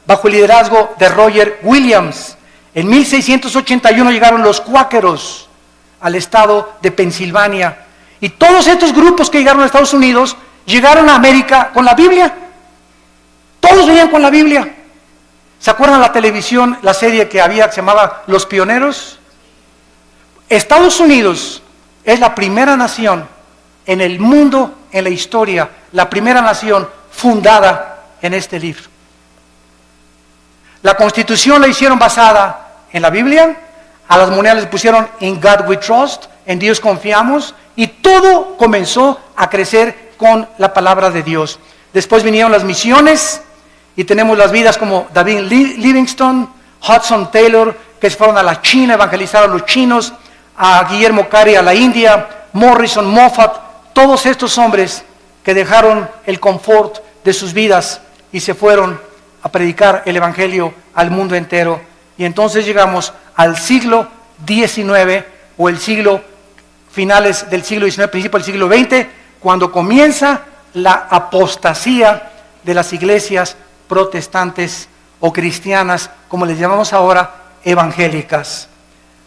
bajo el liderazgo de Roger Williams. En 1681 llegaron los cuáqueros al estado de Pensilvania. Y todos estos grupos que llegaron a Estados Unidos llegaron a América con la Biblia. Todos venían con la Biblia. ¿Se acuerdan la televisión, la serie que había que se llamaba Los Pioneros? Estados Unidos es la primera nación en el mundo, en la historia, la primera nación fundada en este libro. La Constitución la hicieron basada en la Biblia, a las monedas les pusieron In God We Trust, en Dios confiamos, y todo comenzó a crecer con la palabra de Dios. Después vinieron las misiones, y tenemos las vidas como David Livingstone, Hudson Taylor, que se fueron a la China, evangelizaron a los chinos, a Guillermo Carey a la India, Morrison, Moffat, todos estos hombres que dejaron el confort de sus vidas y se fueron a predicar el evangelio al mundo entero. Y entonces llegamos al siglo XIX, o el siglo, finales del siglo XIX, principio del siglo XX, cuando comienza la apostasía de las iglesias protestantes o cristianas, como les llamamos ahora, evangélicas.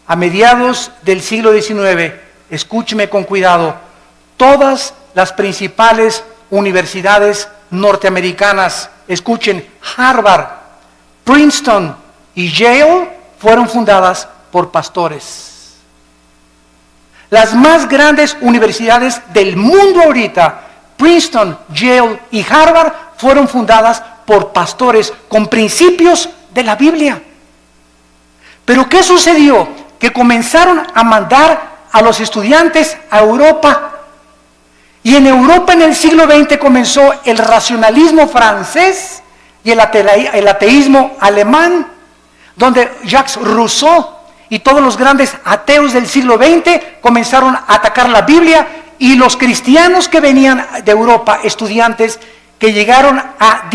A mediados del siglo XIX, escúcheme con cuidado, todas las principales universidades norteamericanas, escuchen, Harvard, Princeton y Yale, fueron fundadas por pastores. Las más grandes universidades del mundo ahorita, Princeton, Yale y Harvard, fueron fundadas por pastores con principios de la Biblia. Pero ¿qué sucedió? Que comenzaron a mandar a los estudiantes a Europa. Y en Europa en el siglo XX comenzó el racionalismo francés y el ateísmo alemán, donde Jacques Rousseau y todos los grandes ateos del siglo XX comenzaron a atacar la Biblia, y los cristianos que venían de Europa, estudiantes que llegaron a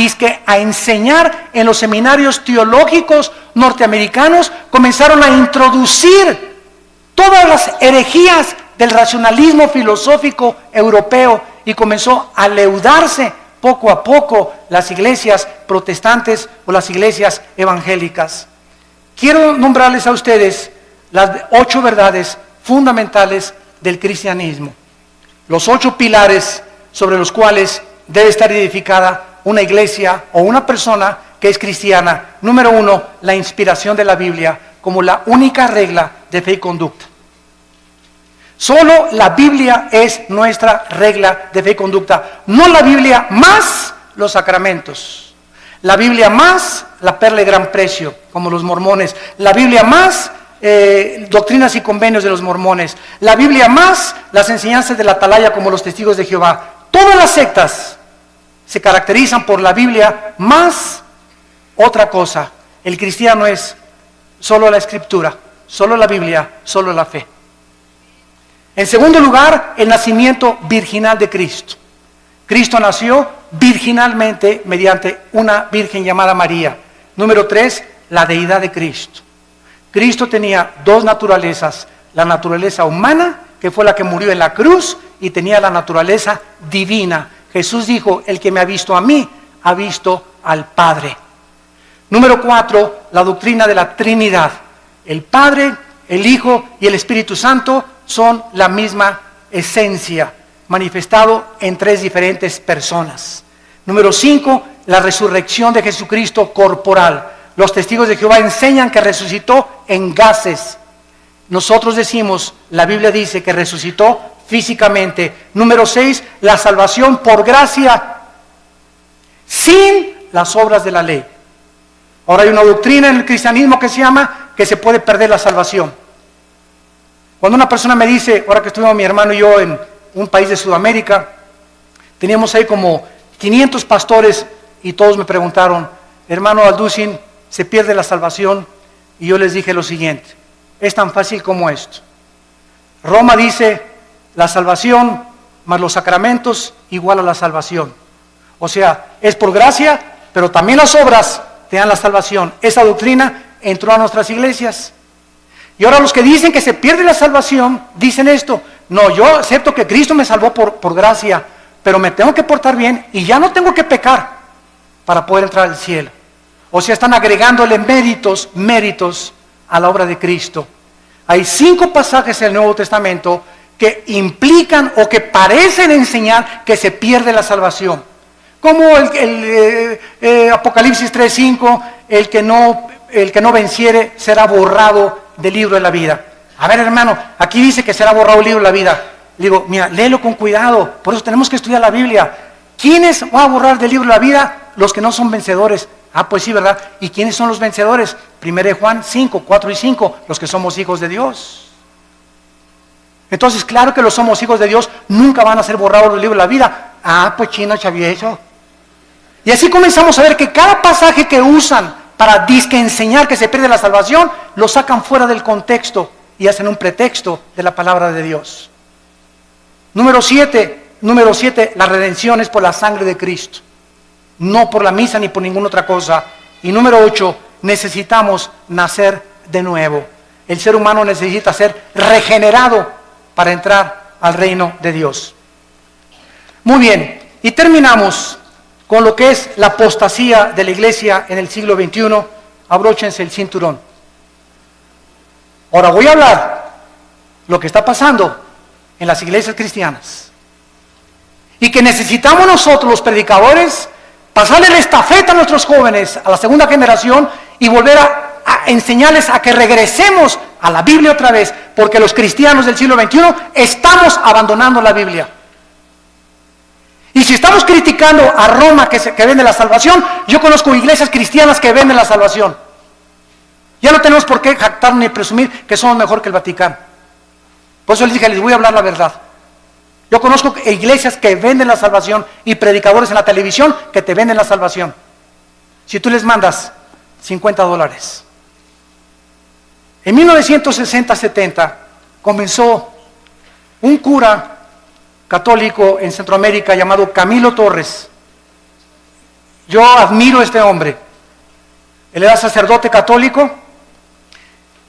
enseñar en los seminarios teológicos norteamericanos, comenzaron a introducir todas las herejías del racionalismo filosófico europeo, y comenzó a leudarse poco a poco las iglesias protestantes o las iglesias evangélicas. Quiero nombrarles a ustedes las 8 verdades fundamentales del cristianismo, los 8 pilares sobre los cuales debe estar edificada una iglesia o una persona que es cristiana. Número 1, la inspiración de la Biblia como la única regla de fe y conducta. Solo la Biblia es nuestra regla de fe y conducta, no la Biblia más los sacramentos, la Biblia más la perla de gran precio, como los mormones, la Biblia más doctrinas y convenios de los mormones, la Biblia más las enseñanzas de la atalaya como los testigos de Jehová. Todas las sectas se caracterizan por la Biblia más otra cosa. El cristiano es solo la escritura, solo la Biblia, solo la fe. En segundo lugar, el nacimiento virginal de Cristo. Cristo nació virginalmente mediante una virgen llamada María. Número 3, la deidad de Cristo. Cristo tenía dos naturalezas, la naturaleza humana, que fue la que murió en la cruz, y tenía la naturaleza divina. Jesús dijo, el que me ha visto a mí, ha visto al Padre. Número 4, la doctrina de la Trinidad. El Padre, el Hijo y el Espíritu Santo son la misma esencia, manifestado en tres diferentes personas. Número 5, la resurrección de Jesucristo corporal. Los testigos de Jehová enseñan que resucitó en gases. Nosotros decimos, la Biblia dice que resucitó físicamente. Número 6, la salvación por gracia, sin las obras de la ley. Ahora hay una doctrina en el cristianismo que se llama que se puede perder la salvación. Cuando una persona me dice, ahora que estuvimos mi hermano y yo en un país de Sudamérica, teníamos ahí como 500 pastores y todos me preguntaron, hermano Alducin, ¿se pierde la salvación? Y yo les dije lo siguiente, es tan fácil como esto. Roma dice, la salvación más los sacramentos igual a la salvación. O sea, es por gracia, pero también las obras te dan la salvación. Esa doctrina entró a nuestras iglesias. Y ahora los que dicen que se pierde la salvación, dicen esto, no, yo acepto que Cristo me salvó por gracia, pero me tengo que portar bien y ya no tengo que pecar para poder entrar al cielo. O sea, están agregándole méritos a la obra de Cristo. Hay 5 pasajes en el Nuevo Testamento que implican o que parecen enseñar que se pierde la salvación. Como el Apocalipsis 3:5, el que no venciere será borrado del libro de la vida. A ver, hermano, aquí dice que será borrado el libro de la vida. Le digo, mira, léelo con cuidado, por eso tenemos que estudiar la Biblia. ¿Quiénes van a borrar del libro de la vida? Los que no son vencedores. Ah, pues sí, ¿verdad? ¿Y quiénes son los vencedores? 1 Juan 5, 4 y 5, los que somos hijos de Dios. Entonces, claro que los somos hijos de Dios, nunca van a ser borrados del libro de la vida. Ah, pues chino, chavieso. Y así comenzamos a ver que cada pasaje que usan para disque enseñar que se pierde la salvación, lo sacan fuera del contexto y hacen un pretexto de la palabra de Dios. Número 7, la redención es por la sangre de Cristo, no por la misa ni por ninguna otra cosa. Y número 8, necesitamos nacer de nuevo. El ser humano necesita ser regenerado para entrar al reino de Dios. Muy bien, y terminamos con lo que es la apostasía de la iglesia en el siglo XXI. Abróchense el cinturón. Ahora voy a hablar lo que está pasando en las iglesias cristianas. Y que necesitamos nosotros, los predicadores, pasarle la estafeta a nuestros jóvenes, a la segunda generación, y volver a enseñarles a que regresemos a la Biblia otra vez, porque los cristianos del siglo XXI estamos abandonando la Biblia. Y si estamos criticando a Roma que vende la salvación, yo conozco iglesias cristianas que venden la salvación. Ya no tenemos por qué jactar ni presumir que somos mejor que el Vaticano. Por eso les dije, les voy a hablar la verdad. Yo conozco iglesias que venden la salvación y predicadores en la televisión que te venden la salvación. Si tú les mandas $50. En 1960-70 comenzó un cura católico en Centroamérica llamado Camilo Torres. Yo admiro a este hombre. Él era sacerdote católico.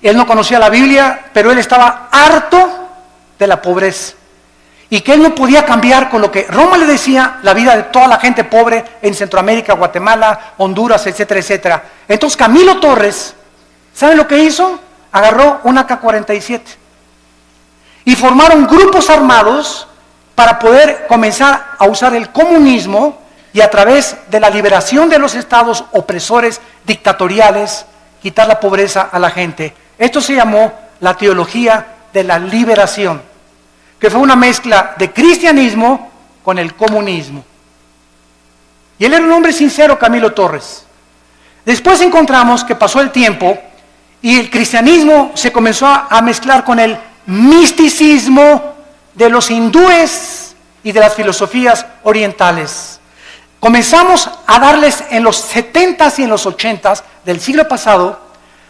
Él no conocía la Biblia, pero él estaba harto de la pobreza. Y que él no podía cambiar con lo que Roma le decía, la vida de toda la gente pobre en Centroamérica, Guatemala, Honduras, etcétera, etcétera. Entonces Camilo Torres, ¿saben lo que hizo? Agarró un AK-47 y formaron grupos armados para poder comenzar a usar el comunismo y a través de la liberación de los estados opresores dictatoriales, quitar la pobreza a la gente. Esto se llamó la teología de la liberación, que fue una mezcla de cristianismo con el comunismo. Y él era un hombre sincero, Camilo Torres. Después encontramos que pasó el tiempo Y el cristianismo se comenzó a mezclar con el misticismo de los hindúes y de las filosofías orientales. Comenzamos a darles en los 70s y en los 80s del siglo pasado,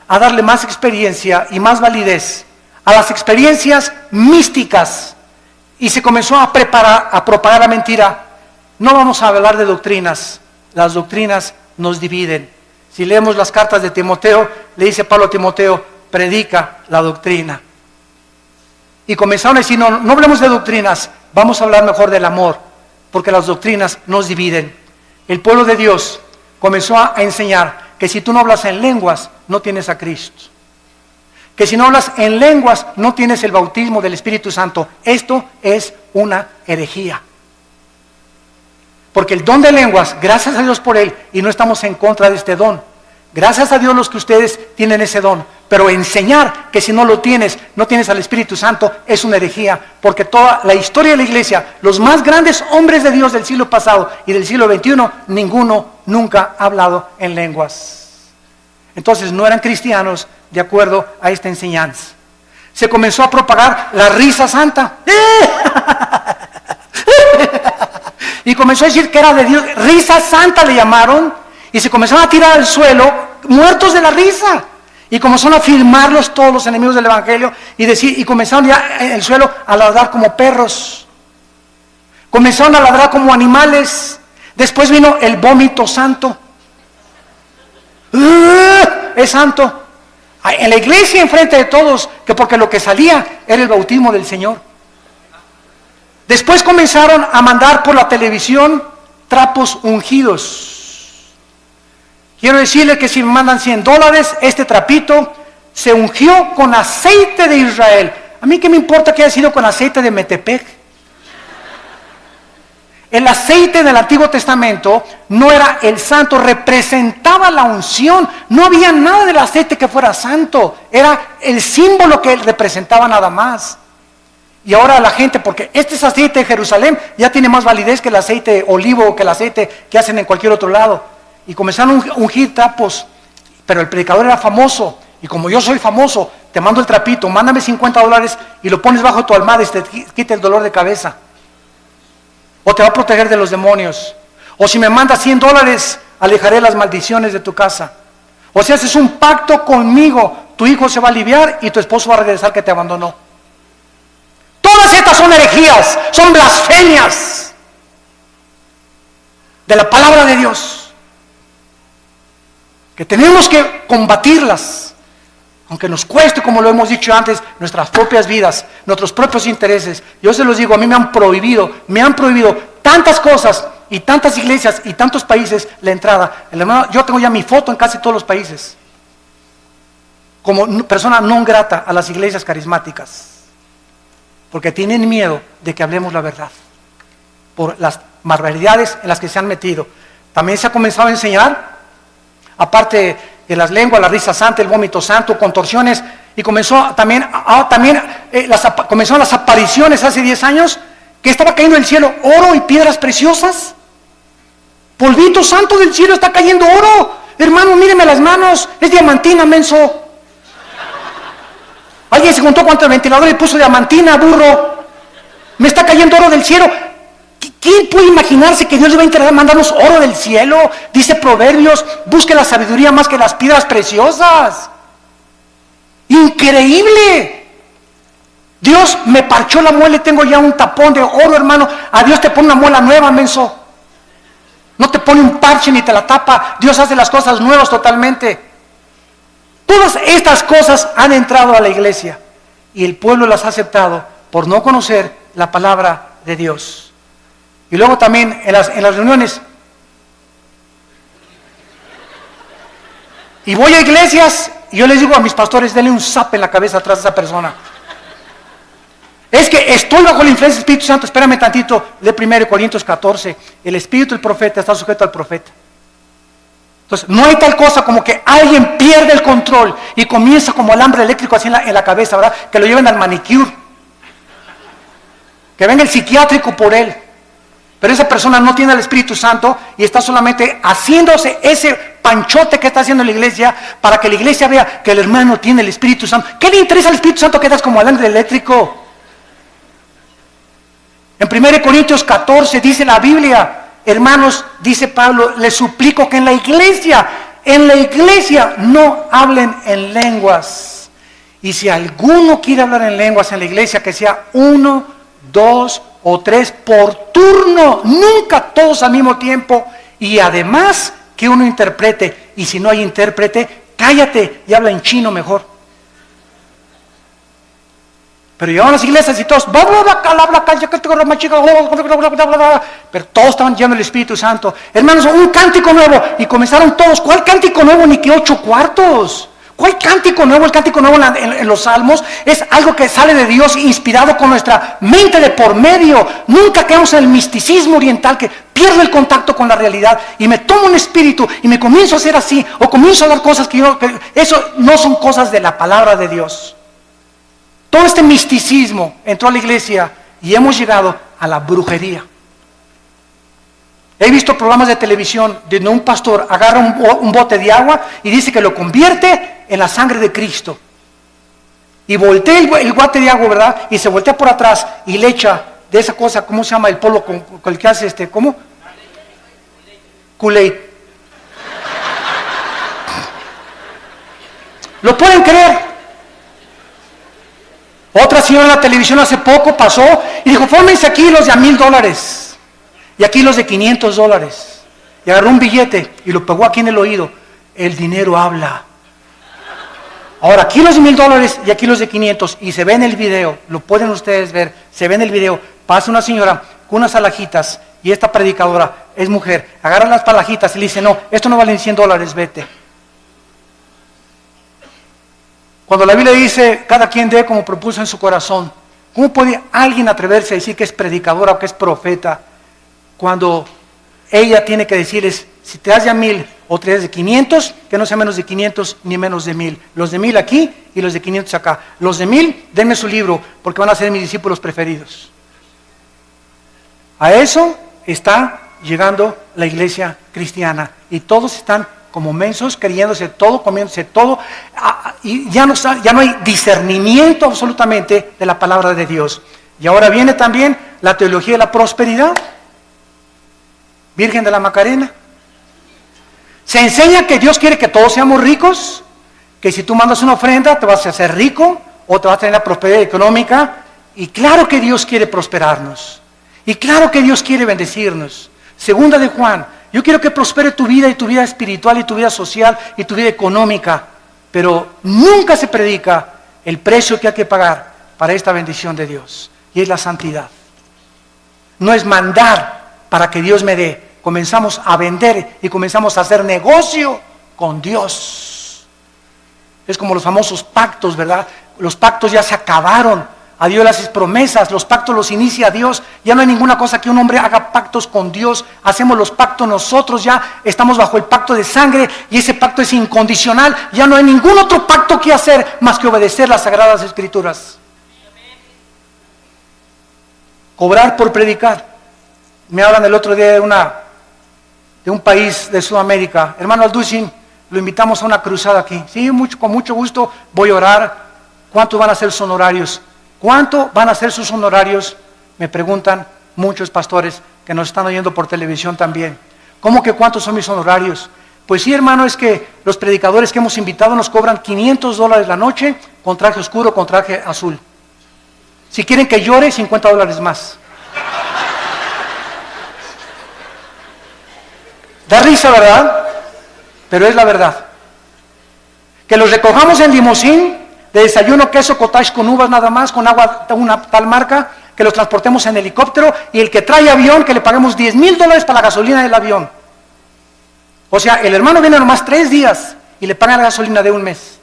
a darle más experiencia y más validez a las experiencias místicas, y se comenzó a propagar la mentira. No vamos a hablar de doctrinas, las doctrinas nos dividen. Si leemos las cartas de Timoteo, le dice Pablo a Timoteo, predica la doctrina. Y comenzaron a decir, no hablemos de doctrinas, vamos a hablar mejor del amor, porque las doctrinas nos dividen. El pueblo de Dios comenzó a enseñar que si tú no hablas en lenguas, no tienes a Cristo. Que si no hablas en lenguas, no tienes el bautismo del Espíritu Santo. Esto es una herejía. Porque el don de lenguas, gracias a Dios por él, y no estamos en contra de este don. Gracias a Dios los que ustedes tienen ese don. Pero enseñar que si no lo tienes, no tienes al Espíritu Santo, es una herejía. Porque toda la historia de la iglesia, los más grandes hombres de Dios del siglo pasado y del siglo XXI, ninguno nunca ha hablado en lenguas. Entonces no eran cristianos de acuerdo a esta enseñanza. Se comenzó a propagar la risa santa. Y comenzó a decir que era de Dios. Risa santa le llamaron. Y se comenzaron a tirar al suelo, muertos de la risa. Y comenzaron a filmarlos todos los enemigos del evangelio. Y comenzaron ya en el suelo a ladrar como perros. Comenzaron a ladrar como animales. Después vino el vómito santo. Es santo. En la iglesia, enfrente de todos, que porque lo que salía era el bautismo del Señor. Después comenzaron a mandar por la televisión trapos ungidos. Quiero decirle que si me mandan $100, este trapito se ungió con aceite de Israel. A mí qué me importa que haya sido con aceite de Metepec. El aceite del Antiguo Testamento no era el santo, representaba la unción. No había nada del aceite que fuera santo. Era el símbolo que él representaba nada más. Y ahora la gente, porque este es aceite de Jerusalén, ya tiene más validez que el aceite olivo o que el aceite que hacen en cualquier otro lado. Y comenzaron a ungir trapos, pero el predicador era famoso. Y como yo soy famoso, te mando el trapito, mándame $50 y lo pones bajo tu almohada y te quita el dolor de cabeza. O te va a proteger de los demonios. O si me mandas $100, alejaré las maldiciones de tu casa. O si haces un pacto conmigo, tu hijo se va a aliviar y tu esposo va a regresar que te abandonó. Todas estas son herejías, son blasfemias de la palabra de Dios, que tenemos que combatirlas, aunque nos cueste, como lo hemos dicho antes, nuestras propias vidas, nuestros propios intereses. Yo se los digo, a mí me han prohibido tantas cosas y tantas iglesias y tantos países la entrada. Yo tengo ya mi foto en casi todos los países, como persona no grata a las iglesias carismáticas, porque tienen miedo de que hablemos la verdad, por las barbaridades en las que se han metido. También se ha comenzado a enseñar, aparte de las lenguas, la risa santa, el vómito santo, contorsiones, y comenzaron las apariciones hace 10 años, que estaba cayendo del cielo oro y piedras preciosas. Polvito santo del cielo, está cayendo oro. Hermano, míreme las manos, es diamantina, menso. Alguien se contó cuánto el ventilador le puso diamantina, burro. Me está cayendo oro del cielo. ¿Quién puede imaginarse que Dios le va a interesar mandarnos oro del cielo? Dice Proverbios, busque la sabiduría más que las piedras preciosas. Increíble. Dios me parchó la muela y tengo ya un tapón de oro, hermano. A Dios te pone una muela nueva, menso. No te pone un parche ni te la tapa. Dios hace las cosas nuevas totalmente. Todas estas cosas han entrado a la iglesia y el pueblo las ha aceptado por no conocer la palabra de Dios. Y luego también en las reuniones. Y voy a iglesias y yo les digo a mis pastores, denle un zape en la cabeza atrás de esa persona. Es que estoy bajo la influencia del Espíritu Santo. Espérame tantito, de 1 Corintios 14. El espíritu del profeta está sujeto al profeta. Entonces, no hay tal cosa como que alguien pierde el control y comienza como alambre eléctrico así en la cabeza, ¿verdad? Que lo lleven al manicure. Que venga el psiquiátrico por él. Pero esa persona no tiene el Espíritu Santo y está solamente haciéndose ese panchote que está haciendo la iglesia para que la iglesia vea que el hermano tiene el Espíritu Santo. ¿Qué le interesa al Espíritu Santo que estás como alambre eléctrico? En 1 Corintios 14 dice la Biblia, hermanos, dice Pablo, les suplico que en la iglesia no hablen en lenguas. Y si alguno quiere hablar en lenguas en la iglesia, que sea 1, 2 o 3 por turno, nunca todos al mismo tiempo. Y además que uno interprete, y si no hay intérprete, cállate y habla en chino mejor. Pero llegaban a las iglesias y todos, pero todos estaban llenos del Espíritu Santo. Hermanos, un cántico nuevo. Y comenzaron todos. ¿Cuál cántico nuevo? Ni que 8 cuartos. ¿Cuál cántico nuevo? El cántico nuevo en los salmos es algo que sale de Dios, inspirado con nuestra mente de por medio. Nunca quedamos en el misticismo oriental que pierde el contacto con la realidad y me tomo un espíritu y me comienzo a hacer así, o comienzo a dar cosas que eso no son cosas de la palabra de Dios. Todo este misticismo entró a la iglesia y hemos llegado a la brujería. He visto programas de televisión donde un pastor agarra un bote de agua y dice que lo convierte en la sangre de Cristo. Y voltea el bote de agua, ¿verdad? Y se voltea por atrás y le echa de esa cosa, ¿cómo se llama? El polvo con el que hace ¿cómo? Kool-Aid. ¿Lo pueden creer? Otra señora en la televisión hace poco pasó y dijo, fórmense aquí los de $1,000 y aquí los de $500. Y agarró un billete y lo pegó aquí en el oído. El dinero habla. Ahora aquí los de $1,000 y aquí los de 500. Y se ve en el video, lo pueden ustedes ver, se ve en el video. Pasa una señora con unas alhajitas y esta predicadora es mujer. Agarra las alhajitas y le dice, no, esto no vale $100, vete. Cuando la Biblia dice, cada quien dé como propuso en su corazón, ¿cómo puede alguien atreverse a decir que es predicadora o que es profeta cuando ella tiene que decirles, si te das de 1,000 o te das de 500, que no sea menos de 500 ni menos de 1,000? Los de 1,000 aquí y los de 500 acá. Los de 1,000, denme su libro porque van a ser mis discípulos preferidos. A eso está llegando la iglesia cristiana y todos están como mensos, creyéndose todo, comiéndose todo, y ya no hay discernimiento absolutamente de la palabra de Dios. Y ahora viene también la teología de la prosperidad. Virgen de la Macarena. Se enseña que Dios quiere que todos seamos ricos, que si tú mandas una ofrenda te vas a hacer rico, o te vas a tener la prosperidad económica, y claro que Dios quiere prosperarnos, y claro que Dios quiere bendecirnos. Segunda de Juan, yo quiero que prospere tu vida y tu vida espiritual y tu vida social y tu vida económica, pero nunca se predica el precio que hay que pagar para esta bendición de Dios, y es la santidad. No es mandar para que Dios me dé, comenzamos a vender y comenzamos a hacer negocio con Dios. Es como los famosos pactos, ¿verdad? Los pactos ya se acabaron. A Dios le haces promesas, los pactos los inicia Dios. Ya no hay ninguna cosa que un hombre haga pactos con Dios. Hacemos los pactos nosotros, ya estamos bajo el pacto de sangre y ese pacto es incondicional. Ya no hay ningún otro pacto que hacer más que obedecer las Sagradas Escrituras. Cobrar por predicar. Me hablan el otro día de un país de Sudamérica. Hermano Alducin, lo invitamos a una cruzada aquí. Sí, con mucho gusto voy a orar. ¿Cuántos van a ser sus honorarios? ¿Cuánto van a ser sus honorarios? Me preguntan muchos pastores que nos están oyendo por televisión también. ¿Cómo que cuántos son mis honorarios? Pues sí, hermano, es que los predicadores que hemos invitado nos cobran $500 la noche con traje oscuro, con traje azul. Si quieren que llore, $50 más. Da risa, ¿verdad? Pero es la verdad. Que los recojamos en limusín, de desayuno, queso, cottage con uvas nada más, con agua una tal marca, que los transportemos en helicóptero, y el que trae avión, que le paguemos $10,000 para la gasolina del avión. O sea, el hermano viene nomás 3 días y le pagan la gasolina de un mes.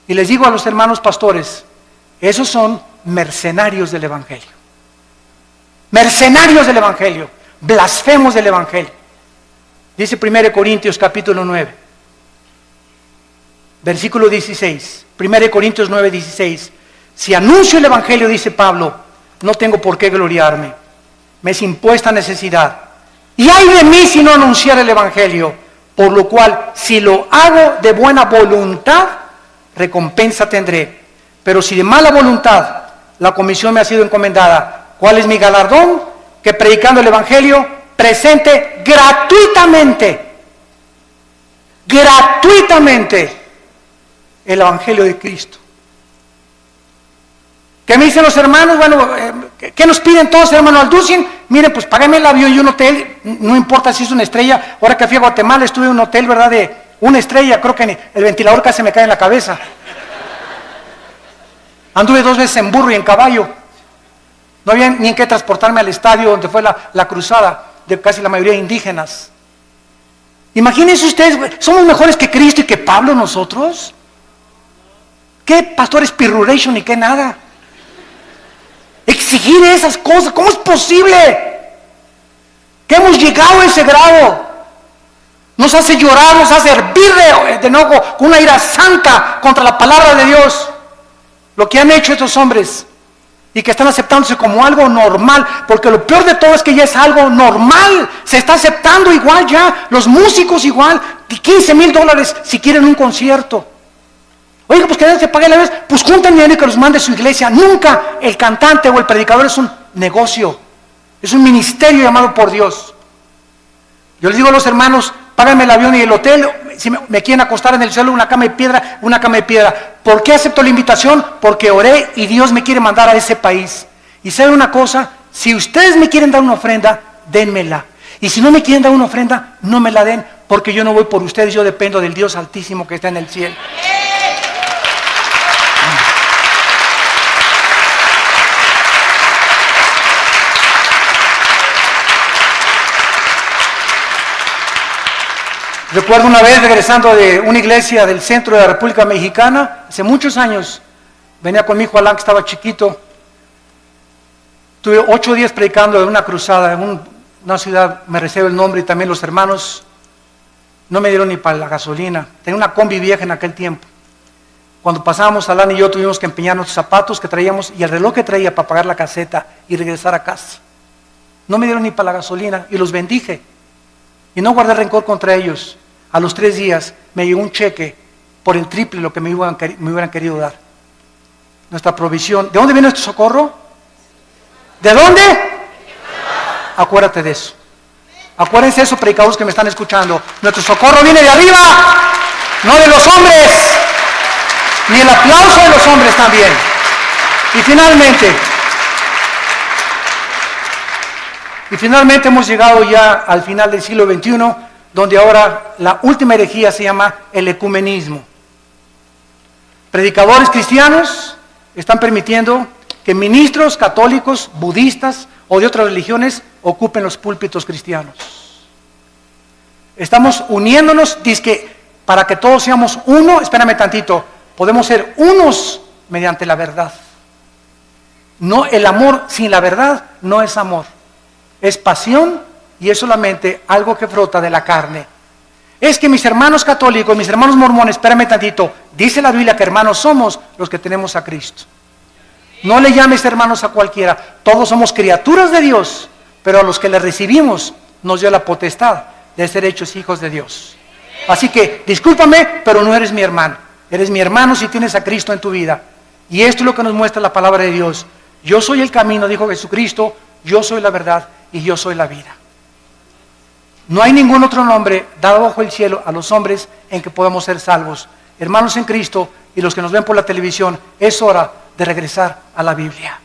Y les digo a los hermanos pastores, esos son mercenarios del Evangelio. Mercenarios del Evangelio, blasfemos del Evangelio. Dice 1 Corintios capítulo 9. Versículo 16, 1 Corintios 9, 16. Si anuncio el Evangelio, dice Pablo, no tengo por qué gloriarme. Me es impuesta necesidad. Y ay de mí si no anunciar el Evangelio, por lo cual, si lo hago de buena voluntad, recompensa tendré. Pero si de mala voluntad, la comisión me ha sido encomendada, ¿cuál es mi galardón? Que predicando el Evangelio, presente gratuitamente el Evangelio de Cristo. ¿Qué me dicen los hermanos? Bueno, ¿qué nos piden todos, hermano Alducin? Miren, pues págame el avión y un hotel, no importa si es una estrella. Ahora que fui a Guatemala estuve en un hotel, ¿verdad? De una estrella, creo que el ventilador casi me cae en la cabeza. Anduve 2 veces en burro y en caballo. No había ni en qué transportarme al estadio donde fue la cruzada de casi la mayoría de indígenas. Imagínense ustedes, ¿somos mejores que Cristo y que Pablo nosotros? ¿Qué pastores pirruration y qué nada? Exigir esas cosas, ¿cómo es posible? Que hemos llegado a ese grado. Nos hace llorar, nos hace hervir de enojo, con una ira santa contra la palabra de Dios. Lo que han hecho estos hombres y que están aceptándose como algo normal, porque lo peor de todo es que ya es algo normal, se está aceptando igual ya, los músicos igual, $15,000 si quieren un concierto. Oiga, pues que se pague la vez, pues junten dinero y que los mande a su iglesia. Nunca el cantante o el predicador es un negocio, es un ministerio llamado por Dios. Yo les digo a los hermanos, págame el avión y el hotel, si me quieren acostar en el suelo, una cama de piedra, una cama de piedra. ¿Por qué acepto la invitación? Porque oré y Dios me quiere mandar a ese país. Y saben una cosa, si ustedes me quieren dar una ofrenda, dénmela. Y si no me quieren dar una ofrenda, no me la den, porque yo no voy por ustedes, yo dependo del Dios Altísimo que está en el cielo. Recuerdo una vez regresando de una iglesia del centro de la República Mexicana, hace muchos años, venía con mi hijo Alan que estaba chiquito, tuve 8 días predicando en una cruzada en una ciudad, me reservo el nombre, y también los hermanos no me dieron ni para la gasolina, tenía una combi vieja en aquel tiempo. Cuando pasábamos, Alan y yo tuvimos que empeñar nuestros zapatos que traíamos y el reloj que traía para pagar la caseta y regresar a casa. No me dieron ni para la gasolina y los bendije y no guardé rencor contra ellos. A los 3 días me llegó un cheque por el triple lo que me hubieran querido dar. Nuestra provisión. ¿De dónde viene nuestro socorro? ¿De dónde? Acuérdate de eso. Acuérdense de eso, predicadores que me están escuchando. Nuestro socorro viene de arriba, no de los hombres, ni el aplauso de los hombres también. Y finalmente hemos llegado ya al final del siglo XXI, donde ahora la última herejía se llama el ecumenismo. Predicadores cristianos están permitiendo que ministros católicos, budistas o de otras religiones ocupen los púlpitos cristianos. Estamos uniéndonos, dizque para que todos seamos uno, espérame tantito, podemos ser unos mediante la verdad. No, el amor sin la verdad no es amor, es pasión. Y es solamente algo que brota de la carne. Es que mis hermanos católicos, mis hermanos mormones, espérame tantito, dice la Biblia que hermanos somos los que tenemos a Cristo. No le llames hermanos a cualquiera, todos somos criaturas de Dios, pero a los que le recibimos nos dio la potestad de ser hechos hijos de Dios. Así que, discúlpame, pero no eres mi hermano. Eres mi hermano si tienes a Cristo en tu vida. Y esto es lo que nos muestra la palabra de Dios. Yo soy el camino, dijo Jesucristo, yo soy la verdad y yo soy la vida. No hay ningún otro nombre dado bajo el cielo a los hombres en que podamos ser salvos. Hermanos en Cristo y los que nos ven por la televisión, es hora de regresar a la Biblia.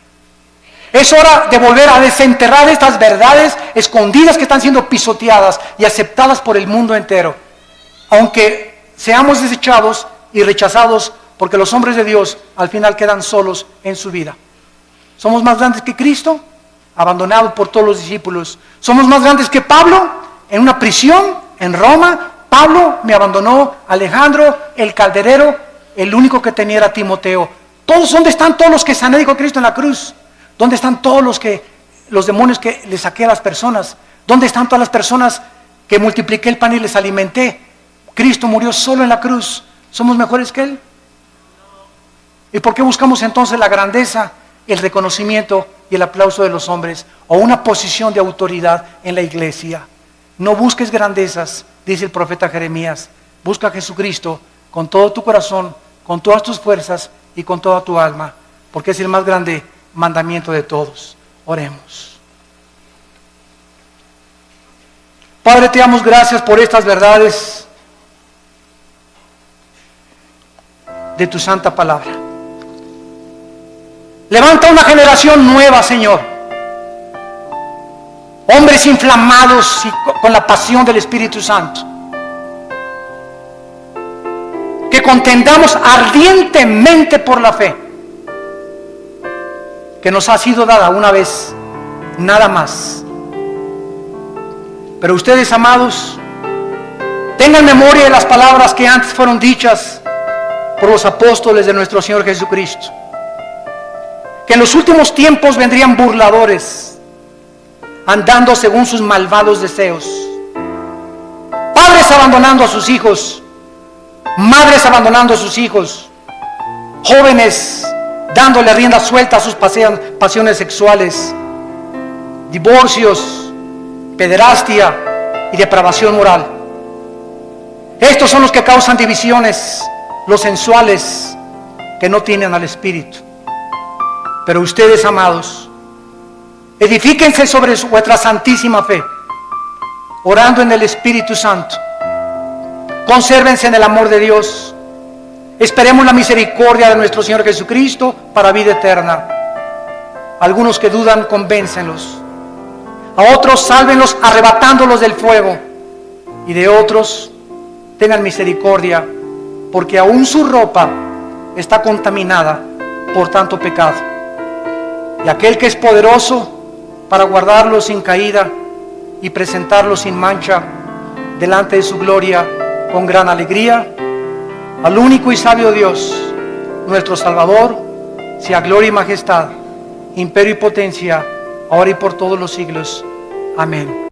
Es hora de volver a desenterrar estas verdades escondidas que están siendo pisoteadas y aceptadas por el mundo entero. Aunque seamos desechados y rechazados, porque los hombres de Dios al final quedan solos en su vida. ¿Somos más grandes que Cristo? Abandonado por todos los discípulos. ¿Somos más grandes que Pablo? En una prisión en Roma, Pablo me abandonó, Alejandro, el calderero, el único que tenía era Timoteo. ¿Dónde están todos los que sané, dijo Cristo en la cruz? ¿Dónde están todos los demonios que le saqué a las personas? ¿Dónde están todas las personas que multipliqué el pan y les alimenté? Cristo murió solo en la cruz. ¿Somos mejores que Él? ¿Y por qué buscamos entonces la grandeza, el reconocimiento y el aplauso de los hombres? O una posición de autoridad en la iglesia. No busques grandezas, dice el profeta Jeremías. Busca a Jesucristo con todo tu corazón, con todas tus fuerzas y con toda tu alma, porque es el más grande mandamiento de todos. Oremos. Padre, te damos gracias por estas verdades de tu santa palabra. Levanta una generación nueva, Señor. Hombres inflamados y con la pasión del Espíritu Santo. Que contendamos ardientemente por la fe que nos ha sido dada una vez, nada más. Pero ustedes, amados, tengan memoria de las palabras que antes fueron dichas por los apóstoles de nuestro Señor Jesucristo. Que en los últimos tiempos vendrían burladores, andando según sus malvados deseos. Padres abandonando a sus hijos, madres abandonando a sus hijos, jóvenes dándole rienda suelta a sus pasiones sexuales, divorcios, pederastia y depravación moral. Estos son los que causan divisiones, los sensuales que no tienen al Espíritu. Pero ustedes, amados, edifíquense sobre vuestra santísima fe, orando en el Espíritu Santo. Consérvense en el amor de Dios. Esperemos la misericordia de nuestro Señor Jesucristo para vida eterna. Algunos que dudan, convéncenlos. A otros, sálvenlos arrebatándolos del fuego. Y de otros, tengan misericordia, porque aún su ropa está contaminada por tanto pecado. Y aquel que es poderoso para guardarlos sin caída y presentarlos sin mancha delante de su gloria con gran alegría, al único y sabio Dios, nuestro Salvador, sea gloria y majestad, imperio y potencia, ahora y por todos los siglos. Amén.